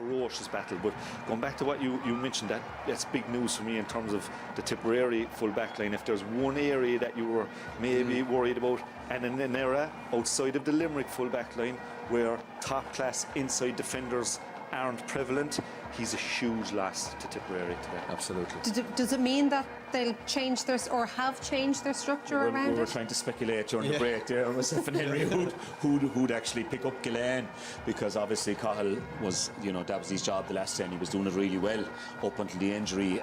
ferocious battle. But going back to what you mentioned, that's big news for me in terms of the Tipperary full back line. If there's one area that you were maybe worried about, and in an era outside of the Limerick full back line where top class inside defenders aren't prevalent, he's a huge loss to Tipperary today. Absolutely. Does it mean that they'll change their, or have changed their structure around it? We were trying to speculate during the break there, myself and Henry, who'd actually pick up Gillane, because obviously Cahill was, that was his job the last time. He was doing it really well up until the injury.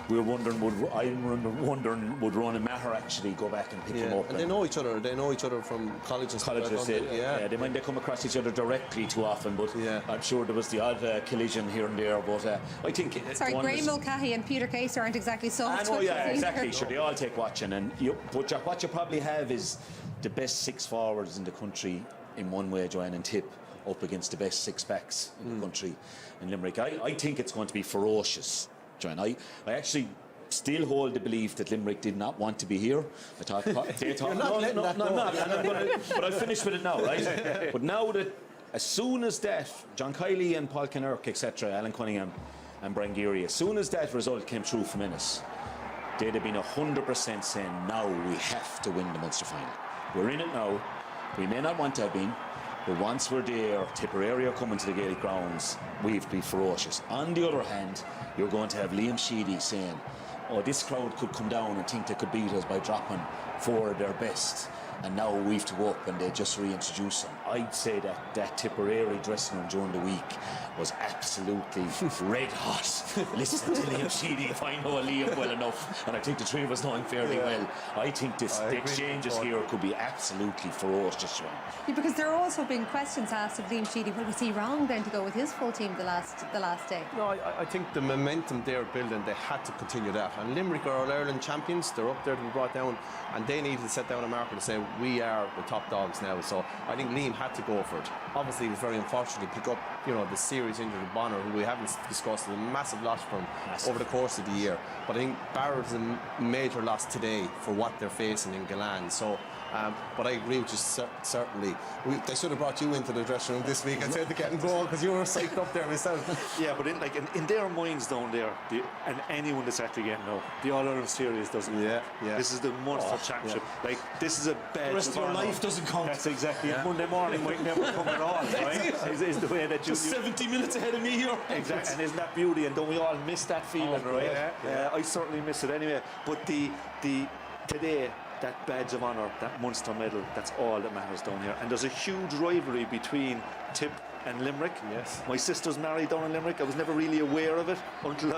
We were wondering, would Ronan Maher actually go back and pick him up? And they know each other. They know each other from college and stuff. They might come across each other directly too often, but I'm sure there was the odd collision here and there. But I think Graham Mulcahy and Peter Case aren't exactly soft. Exactly. Sure, they all take watching, but what you probably have is the best six forwards in the country in one way, Joanne, and Tip up against the best six backs in the country in Limerick. I think it's going to be ferocious, Joanne. I actually still hold the belief that Limerick did not want to be here. I thought they thought no, I'm not. But I'll finish with it now, right? But now that as soon as that, John Kiley and Paul Kinnerk, etc., Alan Cunningham and Brian Geary, as soon as that result came through from Ennis, they'd have been 100% saying, now we have to win the Munster final. We're in it now. We may not want to have been, but once we're there, Tipperary are coming to the Gaelic Grounds, we have to be ferocious. On the other hand, you're going to have Liam Sheedy saying, oh, this crowd could come down and think they could beat us by dropping four of their best, and now we have to go up and they just reintroduce them. I'd say that Tipperary dressing room during the week was absolutely red hot. Listen to Liam Sheedy, if I know Liam well enough, and I think the three of us know him fairly well, I think the exchanges here could be absolutely ferocious. Because there are also been questions asked of Liam Sheedy, well, was he wrong then to go with his full team the last day? No, I think the momentum they're building, they had to continue that. And Limerick are All-Ireland champions, they're up there to be brought down, and they needed to set down a marker to say, we are the top dogs now. So I think Liam had to go for it. Obviously, it was very unfortunate to pick up, the serious injury of Bonner, who we haven't discussed, a massive loss from over the course of the year. But I think Barrett's a major loss today for what they're facing in Gillane. So, but I agree with you, certainly. They should have brought you into the dressing room this week and said to get and go, because you were psyched up there myself. Yeah, but in their minds down there, and anyone that's actually getting now, the All-Ireland series doesn't. Yeah. This is the Munster Championship. Like, this is a bad. The rest of your life doesn't count. That's exactly. Monday morning might never come at all, right? Is the way that you. Just 70 minutes ahead of me here. Exactly, and isn't that beauty? And don't we all miss that feeling, right? Yeah. I certainly miss it anyway. But today, that badge of honour, that Munster medal, that's all that matters down here. And there's a huge rivalry between Tip and Limerick. Yes. My sister's married down in Limerick. I was never really aware of it until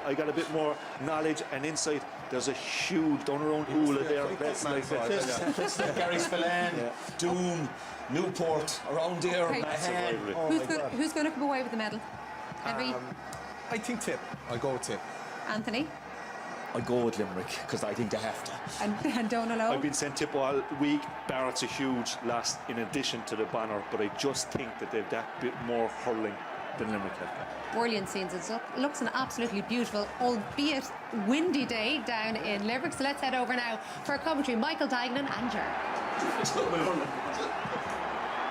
I got a bit more knowledge and insight. There's a huge down around Oola there. Places like Gary Spillane, Doom, Newport, around there. Who's going to come away with the medal? Henry? I think Tip. I'll go with Tip. Anthony? I'd go with Limerick, because I think they have to. And Donald O? I've been saying Tip all week. Barrett's a huge loss in addition to the banner, but I just think that they've that bit more hurling than Limerick have. Brilliant scenes. It looks an absolutely beautiful, albeit windy day down in Limerick. So let's head over now for a commentary. Michael Dignan and Ger.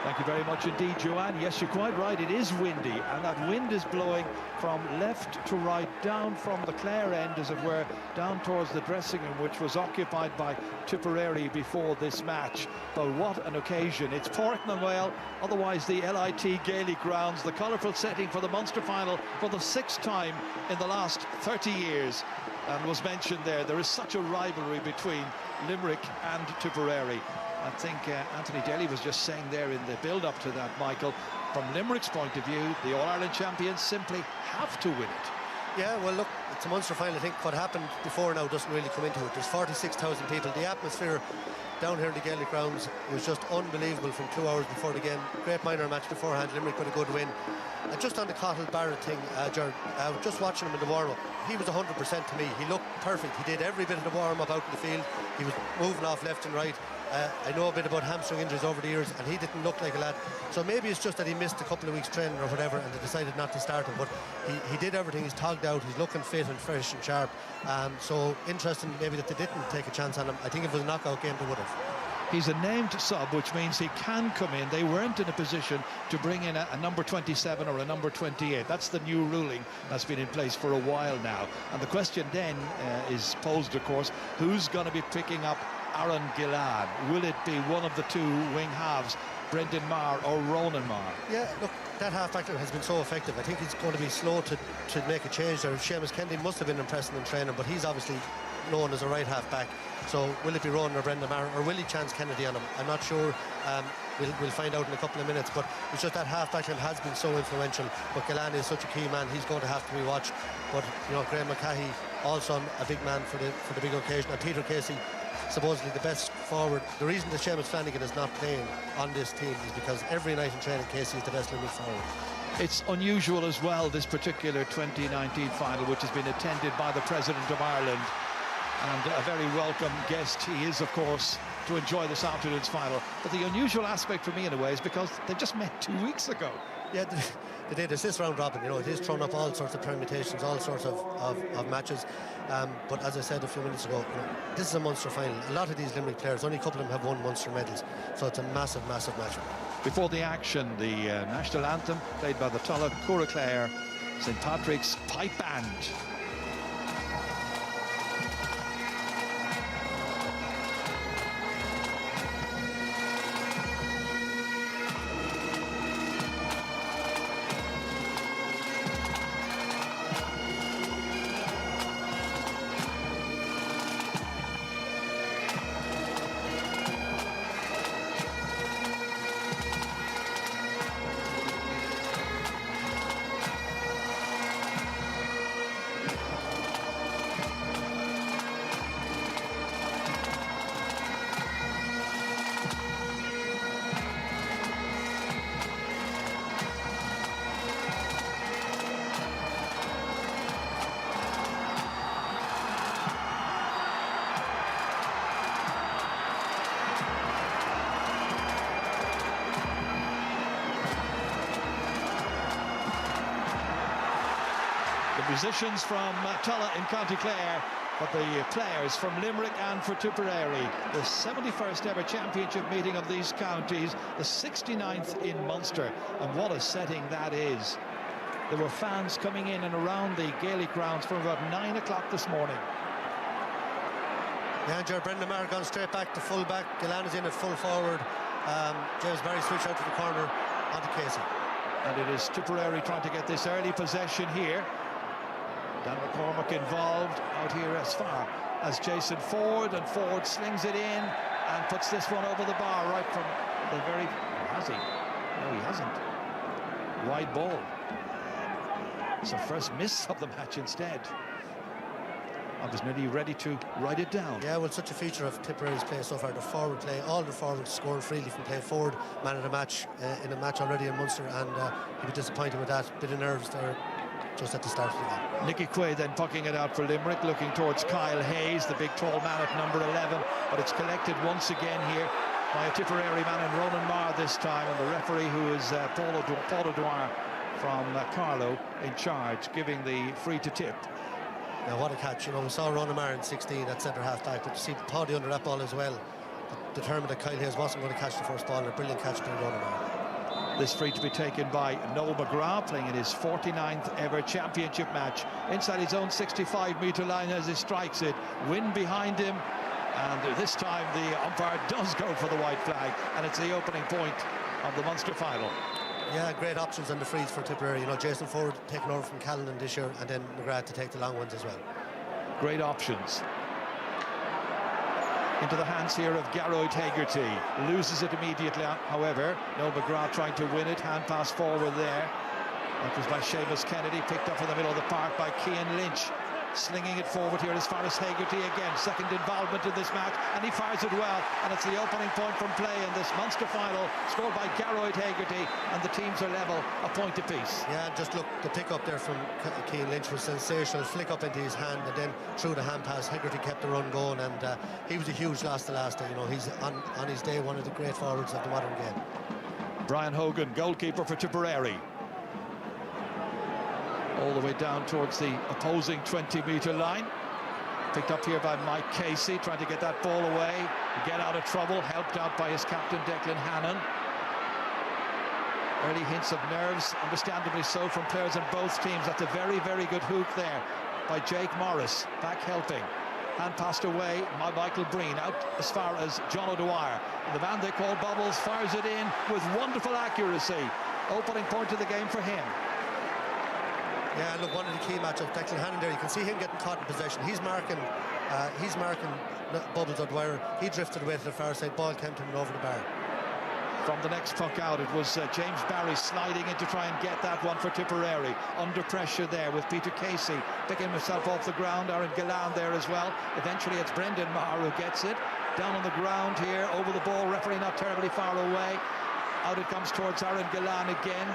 Thank you very much indeed, Joanne. Yes, you're quite right. It is windy, and that wind is blowing from left to right, down from the Clare end, as it were, down towards the dressing room, which was occupied by Tipperary before this match. But what an occasion. It's Portnagoyle, otherwise the LIT Gaelic Grounds, the colourful setting for the Munster final for the 6th time in the last 30 years. And was mentioned there is such a rivalry between Limerick and Tipperary. I think Anthony Daly was just saying there in the build-up to that, Michael, from Limerick's point of view, the All-Ireland champions simply have to win it. Yeah, well, look, it's a Munster final. I think what happened before now doesn't really come into it. There's 46,000 people. The atmosphere down here in the Gaelic Grounds was just unbelievable from 2 hours before the game. Great minor match beforehand. Limerick got a good win. Just on the Cahill Barrett thing, Jared, just watching him in the warm-up, he was 100% to me. He looked perfect. He did every bit of the warm-up out in the field. He was moving off left and right. I know a bit about hamstring injuries over the years, and he didn't look like a lad. So maybe it's just that he missed a couple of weeks training or whatever, and they decided not to start him. But he did everything. He's togged out. He's looking fit and fresh and sharp. So interesting maybe that they didn't take a chance on him. I think if it was a knockout game, they would have. He's a named sub, which means he can come in. They weren't in a position to bring in a number 27 or a number 28. That's the new ruling that's been in place for a while now. And the question then is posed, of course, who's going to be picking up Aaron Gillan? Will it be one of the two wing halves, Brendan Maher or Ronan Maher? Yeah, look, that half-back has been so effective. I think he's going to be slow to make a change there. Seamus Kennedy must have been impressive in training, but he's obviously known as a right half-back. So will it be Ronan or Brendan Maher, or will he chance Kennedy on him? I'm not sure. We'll find out in a couple of minutes, but it's just that half-back line has been so influential. But Gillan is such a key man, he's going to have to be watched. But, you know, Graham McCahey, also a big man for the big occasion. And Peter Casey, supposedly the best forward. The reason that Seamus Flanagan is not playing on this team is because every night in training, Casey is the best Limerick forward. It's unusual as well, this particular 2019 final, which has been attended by the President of Ireland, and a very welcome guest he is, of course, to enjoy this afternoon's final. But the unusual aspect for me, in a way, is because they just met 2 weeks ago. Yeah, they did. It's this round robin, you know, it is thrown up all sorts of permutations, all sorts of matches. But as I said a few minutes ago, you know, this is a Munster final. A lot of these Limerick players, only a couple of them have won Munster medals. So it's a massive, massive match. Before the action, the national anthem played by the Tulla Cura Clare St. Patrick's Pipe Band. Musicians from Tulla in County Clare, but the players from Limerick and for Tipperary. The 71st ever championship meeting of these counties, the 69th in Munster, and what a setting that is. There were fans coming in and around the Gaelic Grounds from about 9 o'clock this morning. Yeah, and Brendan Maher gone straight back to full back. Gillan is in at full forward. James Barry switch out to the corner onto Casey. And it is Tipperary trying to get this early possession here. Dan McCormack involved out here as far as Jason Ford, and Ford slings it in and puts this one over the bar right from the very... Has he? No, he hasn't. Wide ball. It's the first miss of the match instead. I was nearly ready to write it down. Yeah, well, such a feature of Tipperary's play so far, the forward play, all the forwards scoring freely from playing forward, man of the match in a match already in Munster, and he was disappointed with that. Bit of nerves there just at the start of the game. Nicky Quaye then pucking it out for Limerick, looking towards Kyle Hayes, the big tall man at number 11, but it's collected once again here by a Tipperary man in Ronan Maher this time, and the referee, who is Paul O'Dwyer from Carlow, in charge, giving the free to Tip. Now what a catch, you know, we saw Ronan Maher in 16 at centre half back, but you see Paddy under that ball as well, determined that Kyle Hayes wasn't going to catch the first ball, and a brilliant catch by Ronan Maher. This free to be taken by Noel McGrath, playing in his 49th ever championship match inside his own 65-metre line as he strikes it. Wind behind him, and this time the umpire does go for the white flag, and it's the opening point of the Munster final. Yeah, great options on the frees for Tipperary. You know, Jason Ford taking over from Callanan this year, and then McGrath to take the long ones as well. Great options. Into the hands here of Gearóid Hegarty. Loses it immediately, however. Noel McGrath trying to win it. Hand pass forward there. That was by Seamus Kennedy. Picked up in the middle of the park by Cian Lynch. Slinging it forward here as far as Hegarty again. Second involvement in this match, and he fires it well. And it's the opening point from play in this Munster final, scored by Gearóid Hegarty, and the teams are level, a point apiece. Yeah, just look, the pick up there from Cian Lynch was sensational. Flick up into his hand, and then through the hand pass, Hegarty kept the run going, and he was a huge loss the last day. You know, he's on his day one of the great forwards of the modern game. Brian Hogan, goalkeeper for Tipperary. All the way down towards the opposing 20-metre line. Picked up here by Mike Casey, trying to get that ball away, get out of trouble, helped out by his captain Declan Hannon. Early hints of nerves, understandably so, from players in both teams. That's a very, very good hook there by Jake Morris, back helping. Hand passed away by Michael Breen, out as far as John O'Dwyer. The man they call Bubbles fires it in with wonderful accuracy. Opening point of the game for him. Yeah, look, one of the key matchups, Declan Hannon there, you can see him getting caught in possession. He's marking Bubbles O'Dwyer. He drifted away to the far side, ball came to him over the bar. From the next puck out, it was James Barry sliding in to try and get that one for Tipperary. Under pressure there with Peter Casey picking himself off the ground. Aaron Gillan there as well. Eventually it's Brendan Maher who gets it. Down on the ground here, over the ball, referee not terribly far away. Out it comes towards Aaron Gillan again.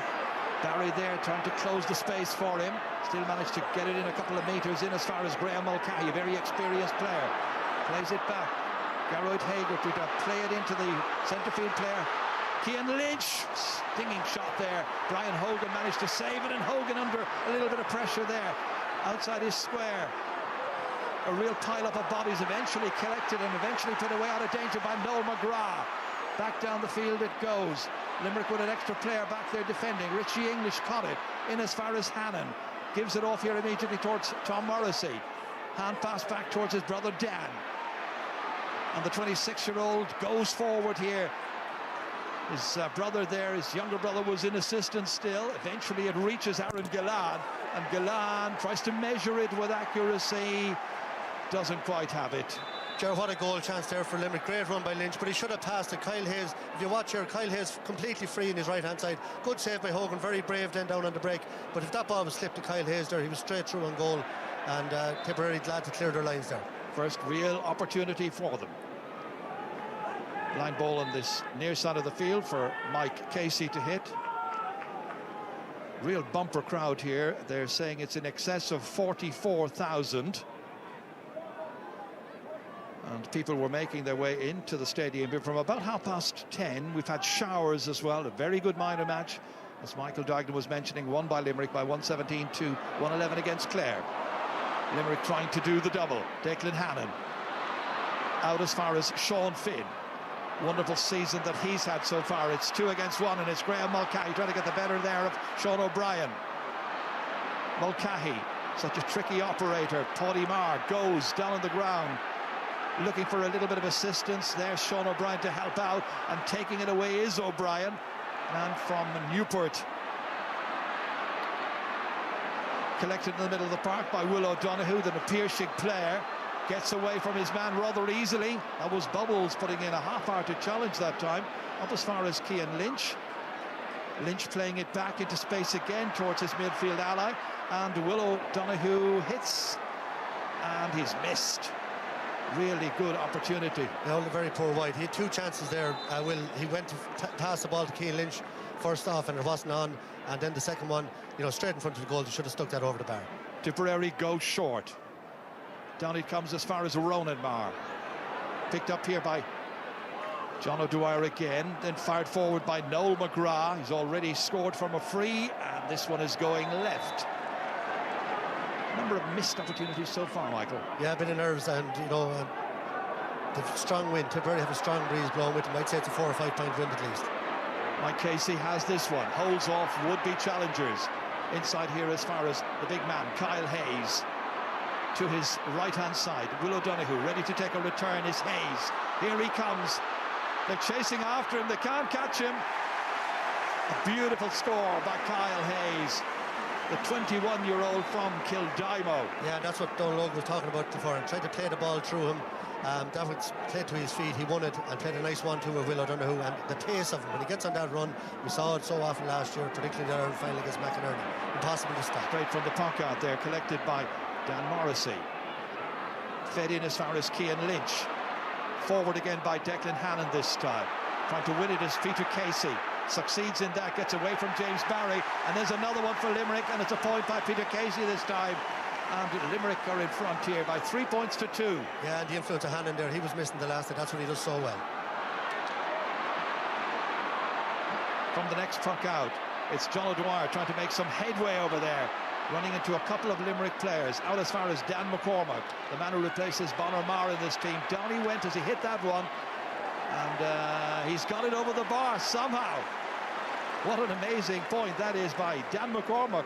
Barry there trying to close the space for him. Still managed to get it in a couple of metres in as far as Graham Mulcahy, a very experienced player. Plays it back. Garrod Hager to play it into the centre field player. Cian Lynch, stinging shot there. Brian Hogan managed to save it, and Hogan under a little bit of pressure there. Outside his square. A real pile-up of bodies eventually collected and eventually put away out of danger by Noel McGrath. Back down the field it goes. Limerick with an extra player back there defending. Richie English caught it in as far as Hannon. Gives it off here immediately towards Tom Morrissey. Hand pass back towards his brother Dan. And the 26-year-old goes forward here. His brother there, his younger brother, was in assistance still. Eventually it reaches Aaron Gillan, and Gillan tries to measure it with accuracy. Doesn't quite have it. Ger, what a goal chance there for Limerick. Great run by Lynch, but he should have passed it. Kyle Hayes, if you watch here, Kyle Hayes completely free in his right-hand side. Good save by Hogan, very brave then down on the break. But if that ball was slipped to Kyle Hayes there, he was straight through on goal. And Tipperary glad to clear their lines there. First real opportunity for them. Line ball on this near side of the field for Mike Casey to hit. Real bumper crowd here. They're saying it's in excess of 44,000. And people were making their way into the stadium from about 10:30. We've had showers as well. A very good minor match, as Michael Duignan was mentioning, won by Limerick by 117 to 111 against Clare. Limerick trying to do the double. Declan Hannon out as far as Sean Finn. Wonderful season that he's had so far. It's 2 against 1, and it's Graham Mulcahy trying to get the better there of Sean O'Brien. Mulcahy, such a tricky operator. Paddy Marr goes down on the ground, looking for a little bit of assistance. There's Sean O'Brien to help out, and taking it away is O'Brien. And from Newport, collected in the middle of the park by Will O'Donoghue, the Piercing player. Gets away from his man rather easily. That was Bubbles putting in a half-hour to challenge that time. Up as far as Cian Lynch. Lynch playing it back into space again towards his midfield ally. And Will O'Donoghue hits. And he's missed. Really good opportunity. Yeah, only very poor wide. He had 2 chances there. He went to pass the ball to Cian Lynch first off, and it wasn't on. And then the second one, straight in front of the goal. He should have stuck that over the bar. Tipperary goes short. Down it comes as far as Ronan Marr. Picked up here by John O'Dwyer again, then fired forward by Noel McGrath. He's already scored from a free, and this one is going left. A number of missed opportunities so far, Michael. Yeah, a bit of nerves, and the strong wind. Tipperary have a strong breeze blowing with them. I'd say it's a 4 or 5 point wind at least. Mike Casey has this one, holds off would-be challengers. Inside here as far as the big man, Kyle Hayes. To his right-hand side, Will O'Donoghue ready to take a return is Hayes. Here he comes. They're chasing after him. They can't catch him. A beautiful score by Kyle Hayes, the 21-year-old from Kildimo. Yeah, that's what Donald Logan was talking about before. And tried to play the ball through him. That was played to his feet. He won it and played a nice 1-2 with Will O'Donoghue. And the pace of him, when he gets on that run, we saw it so often last year, particularly the Ireland final against McInerney. Impossible to stop. Straight from the puck out there, collected by Dan Morrissey. Fed in as far as Cian Lynch. Forward again by Declan Hannon this time. Trying to win it is Peter Casey. Succeeds in that, gets away from James Barry. And there's another one for Limerick, and it's a point by Peter Casey this time. And Limerick are in front here by 3 points to 2. Yeah, and the influence of Hannon there. He was missing the last, and that's what he does so well. From the next puck out, it's John O'Dwyer trying to make some headway over there. running into a couple of Limerick players. Out as far as Dan McCormack, the man who replaces Bonner Marr in this team. Down he went as he hit that one. And he's got it over the bar somehow. What an amazing point that is by Dan McCormack.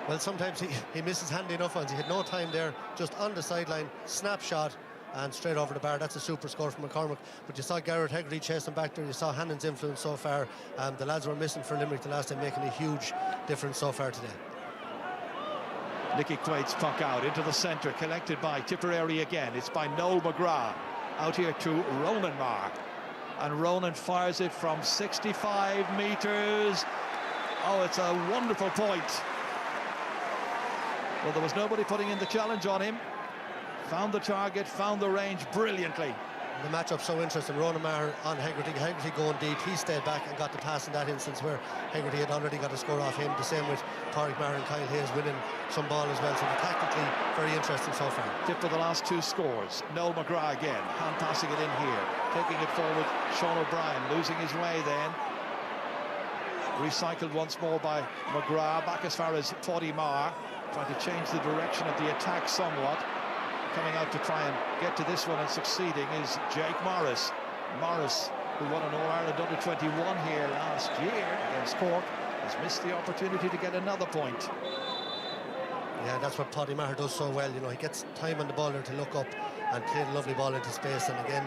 Well, sometimes he misses handy enough ones. He had no time there, just on the sideline, snapshot, and straight over the bar. That's a super score from McCormack. But you saw Garrett Hegarty chasing back there. You saw Hannon's influence so far. The lads were missing for Limerick the last time, making a huge difference so far today. Nicky Quaid's puck out into the centre, collected by Tipperary again. It's by Noel McGrath. Out here to Ronan Marr. And Ronan fires it from 65 metres. Oh, it's a wonderful point. Well, there was nobody putting in the challenge on him. Found the target, found the range brilliantly. The matchup so interesting. Ronan Marr on Hegarty. Hegarty going deep. He stayed back and got the pass in that instance where Hegarty had already got a score off him. The same with Pádraig Maher and Kyle Hayes winning some ball as well. So tactically very interesting so far. Tip for the last two scores. Noel McGrath again, hand passing it in here, taking it forward. Sean O'Brien losing his way then. Recycled once more by McGrath, back as far as Pádraig Maher, trying to change the direction of the attack somewhat. Coming out to try and get to this one and succeeding is Jake Morris. Morris, who won an All-Ireland under-21 here last year against Cork, has missed the opportunity to get another point. Yeah, that's what Pádraig Maher does so well. You know, he gets time on the ball there to look up and play a lovely ball into space. And again,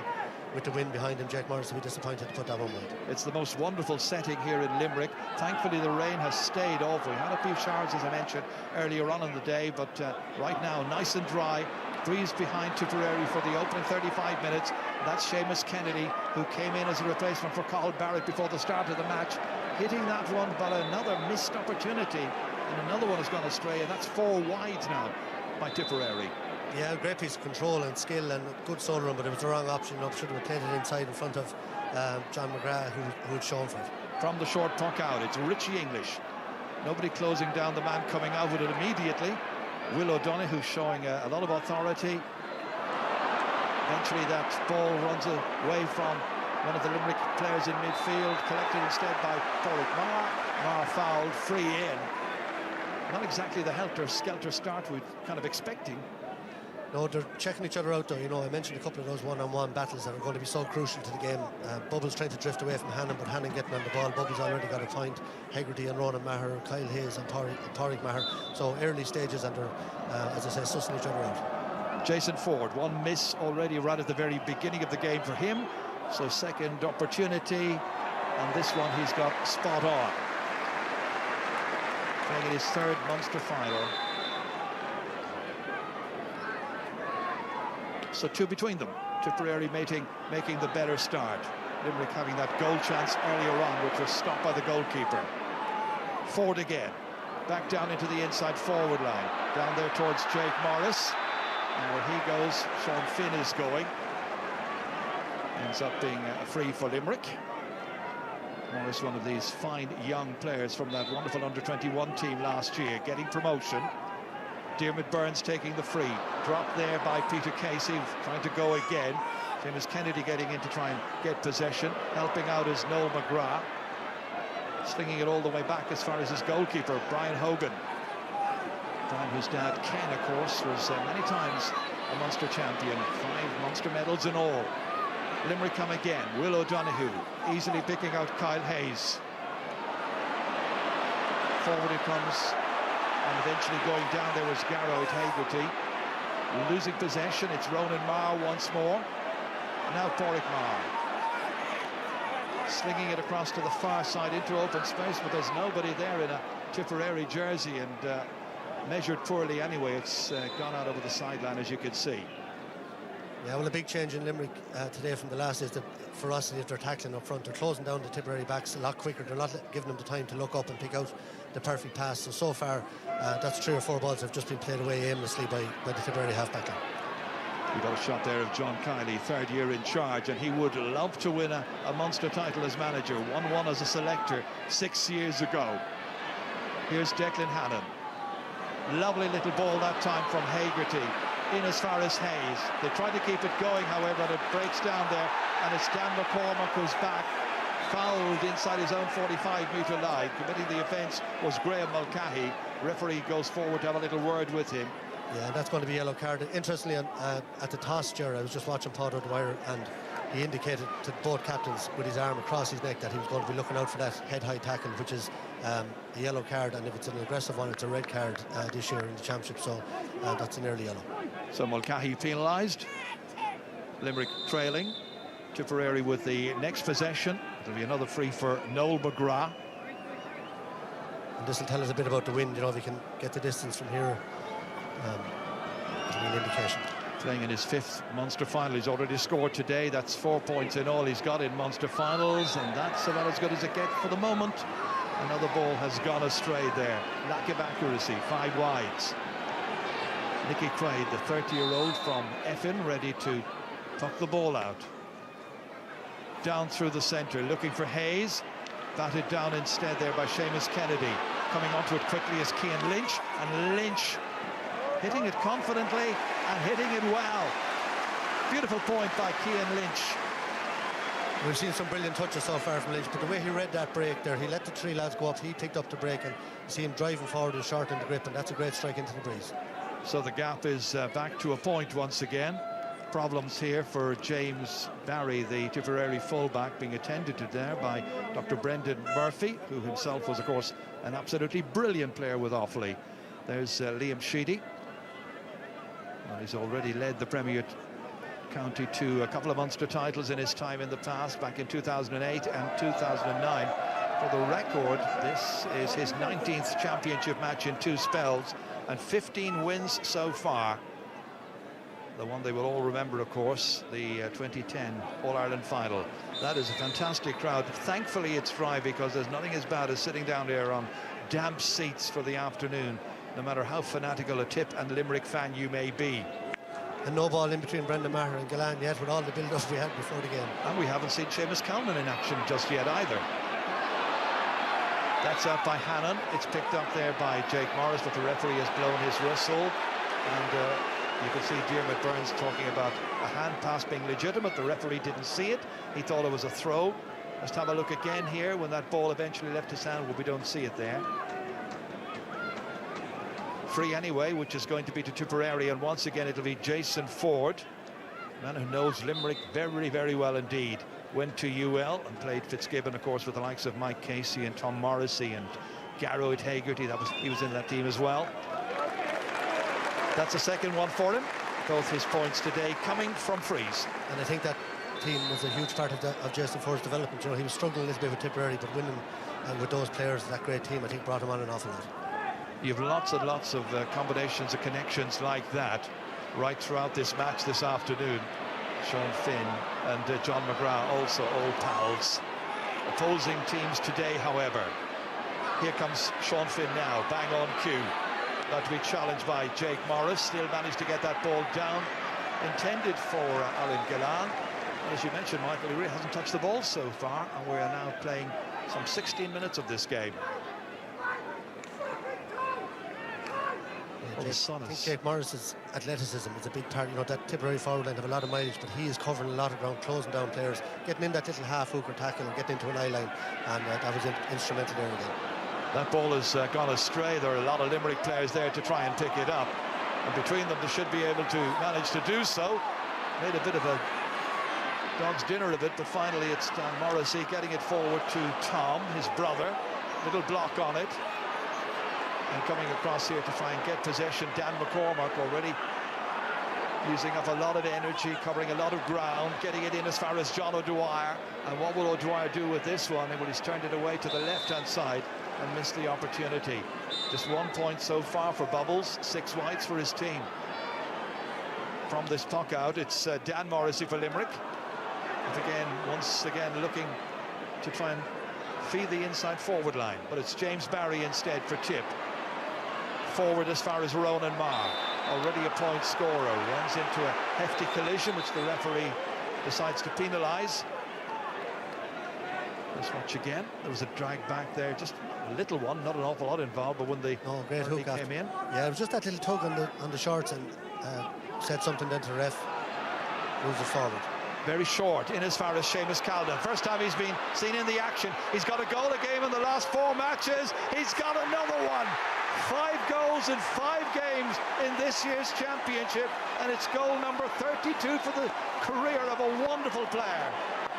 with the wind behind him, Jake Morris will be disappointed to put that one wide. It's the most wonderful setting here in Limerick. Thankfully, the rain has stayed off. We had a few showers, as I mentioned, earlier on in the day, but right now, nice and dry. Breeze behind Tipperary for the opening 35 minutes. That's Seamus Kennedy, who came in as a replacement for Cathal Barrett before the start of the match, hitting that one, but another missed opportunity, and another one has gone astray, and that's 4 wides now by Tipperary. Yeah, great piece of control and skill and good soul run, but it was the wrong option. You know, should have played it inside in front of John McGrath, who had shown for it. From the short puck out, it's Richie English. Nobody closing down the man coming out with it immediately. Will O'Donoghue showing a lot of authority. Eventually that ball runs away from one of the Limerick players in midfield, collected instead by Pádraig Maher. Maher fouled, free in. Not exactly the helter-skelter start we're kind of expecting. No, they're checking each other out though. You know, I mentioned a couple of those one-on-one battles that are going to be so crucial to the game. Bubbles trying to drift away from Hannon, but Hannon getting on the ball. Bubbles already got a point. Hegarty and Ronan Maher, Kyle Hayes and Pádraig Maher. So early stages, and they're, as I say, sussing each other out. Jason Ford, one miss already right at the very beginning of the game for him. So second opportunity, and this one he's got spot on. Playing in his third Munster final. So 2 between them. Tipperary making the better start. Limerick having that goal chance earlier on, which was stopped by the goalkeeper. Ford again. Back down into the inside forward line. Down there towards Jake Morris. And where he goes, Sean Finn is going. Ends up being a free for Limerick. Morris, one of these fine young players from that wonderful under-21 team last year, getting promotion. Diarmaid Byrnes taking the free. Dropped there by Peter Casey, trying to go again. Seamus Kennedy getting in to try and get possession. Helping out is Noel McGrath. Slinging it all the way back as far as his goalkeeper, Brian Hogan. Brian, whose dad, Ken, of course, was many times a Munster champion. 5 Munster medals in all. Limerick come again. Will O'Donoghue easily picking out Kyle Hayes. Forward it comes. And eventually going down there was Garrett Hegarty. Losing possession, it's Ronan Marr once more. Now Pádraig Maher. Slinging it across to the far side into open space, but there's nobody there in a Tipperary jersey, and measured poorly anyway. It's gone out over the sideline, as you can see. Yeah, well, a big change in Limerick today from the last is the ferocity of their tackling up front. They're closing down the Tipperary backs a lot quicker. They're not giving them the time to look up and pick out the perfect pass. So far, that's 3 or 4 balls have just been played away aimlessly by the Tipperary half-back line. We got a shot there of John Kiley, 3rd year in charge, and he would love to win a Munster title as manager. 1-1 as a selector 6 years ago. Here's Declan Hannon. Lovely little ball that time from Hegarty. In as far as Hayes. They try to keep it going, however, and it breaks down there, and it's Dan McCormack who's back fouled inside his own 45-metre line. Committing the offence was Graham Mulcahy. Referee goes forward to have a little word with him. Yeah, that's going to be a yellow card. Interestingly, at the toss, Ger, I was just watching Paul O'Dwyer, and he indicated to both captains with his arm across his neck that he was going to be looking out for that head-high tackle, which is a yellow card, and if it's an aggressive one, it's a red card this year in the championship, so that's an early yellow. So Mulcahy penalised. Limerick trailing. Tipperary with the next possession. It'll be another free for Noel McGrath. And this will tell us a bit about the wind, you know, if he can get the distance from here. It'll be an indication. Playing in his 5th Munster final. He's already scored today. That's 4 points in all he's got in Munster finals, and that's about as good as it gets for the moment. Another ball has gone astray there. Lack of accuracy, 5 wides. Nicky Craig, the 30-year-old from Effin, ready to tuck the ball out. Down through the centre, looking for Hayes. Batted down instead there by Seamus Kennedy. Coming onto it quickly is Cian Lynch, and Lynch hitting it confidently and hitting it well. Beautiful point by Cian Lynch. We've seen some brilliant touches so far from Lynch, but the way he read that break there, he let the 3 lads go up, he picked up the break, and you see him driving forward and short in the grip, and that's a great strike into the breeze. So the gap is back to a point once again. Problems here for James Barry, the Tipperary fullback, being attended to there by Dr. Brendan Murphy, who himself was, of course, an absolutely brilliant player with Offaly. There's Liam Sheedy. Well, he's already led the Premier County to a couple of Munster titles in his time in the past, back in 2008 and 2009. For the record, this is his 19th championship match in 2 spells and 15 wins so far. The one they will all remember, of course, the 2010 All-Ireland final. That is a fantastic crowd. Thankfully it's dry, because there's nothing as bad as sitting down there on damp seats for the afternoon, no matter how fanatical a Tip and Limerick fan you may be. And no ball in between Brendan Maher and Galan yet, with all the build-up we had before the game. And we haven't seen Seamus Cowan in action just yet either. That's out by Hannon. It's picked up there by Jake Morris, but the referee has blown his whistle. And you can see Diarmaid Byrnes talking about a hand pass being legitimate. The referee didn't see it. He thought it was a throw. Let's have a look again here when that ball eventually left his hand. Well, we don't see it there. Free anyway, which is going to be to Tipperary, and once again it'll be Jason Ford, a man who knows Limerick very, very well indeed. Went to UL and played Fitzgibbon, of course, with the likes of Mike Casey and Tom Morrissey and Garrod Hagerty. He was in that team as well. That's the second one for him. Both his points today coming from frees. And I think that team was a huge part of Jason Ford's development. You know, he was struggling a little bit with Tipperary, but winning and with those players, that great team, I think brought him on an awful lot. You have lots and lots of combinations and connections like that right throughout this match this afternoon. Sean Finn and John McGrath, also old pals. Opposing teams today, however. Here comes Sean Finn now, bang on cue. About to be challenged by Jake Morris. Still managed to get that ball down. Intended for Alan Galan. As you mentioned, Michael, he really hasn't touched the ball so far, and we are now playing some 16 minutes of this game. I think Jake Morris's athleticism is a big part. You know, that Tipperary forward line have a lot of mileage, but he is covering a lot of ground, closing down players, getting in that little half-hooker tackle and getting into an eye line, and that was instrumental there again. That ball has gone astray. There are a lot of Limerick players there to try and pick it up, and between them they should be able to manage to do so. Made a bit of a dog's dinner of it, but finally it's Dan Morrissey getting it forward to Tom, his brother. Little block on it. And coming across here to try and get possession, Dan McCormack already using up a lot of energy, covering a lot of ground, getting it in as far as John O'Dwyer. And what will O'Dwyer do with this one? Well, he's turned it away to the left-hand side and missed the opportunity. Just 1 point so far for Bubbles, 6 wides for his team. From this puck out, it's Dan Morrissey for Limerick. And once again looking to try and feed the inside forward line, but it's James Barry instead for Tip. Forward as far as Ronan Marr, already a point scorer, runs into a hefty collision which the referee decides to penalise. Let's watch again. There was a drag back there, just a little one, not an awful lot involved, but when they great hook came in. Yeah, it was just that little tug on the shorts, and said something then to the ref, moves it forward. Very short in as far as Seamus Calden. First time he's been seen in the action. He's got a goal a game in the last 4 matches. He's got another one. 5 goals in 5 games in this year's championship, and it's goal number 32 for the career of a wonderful player.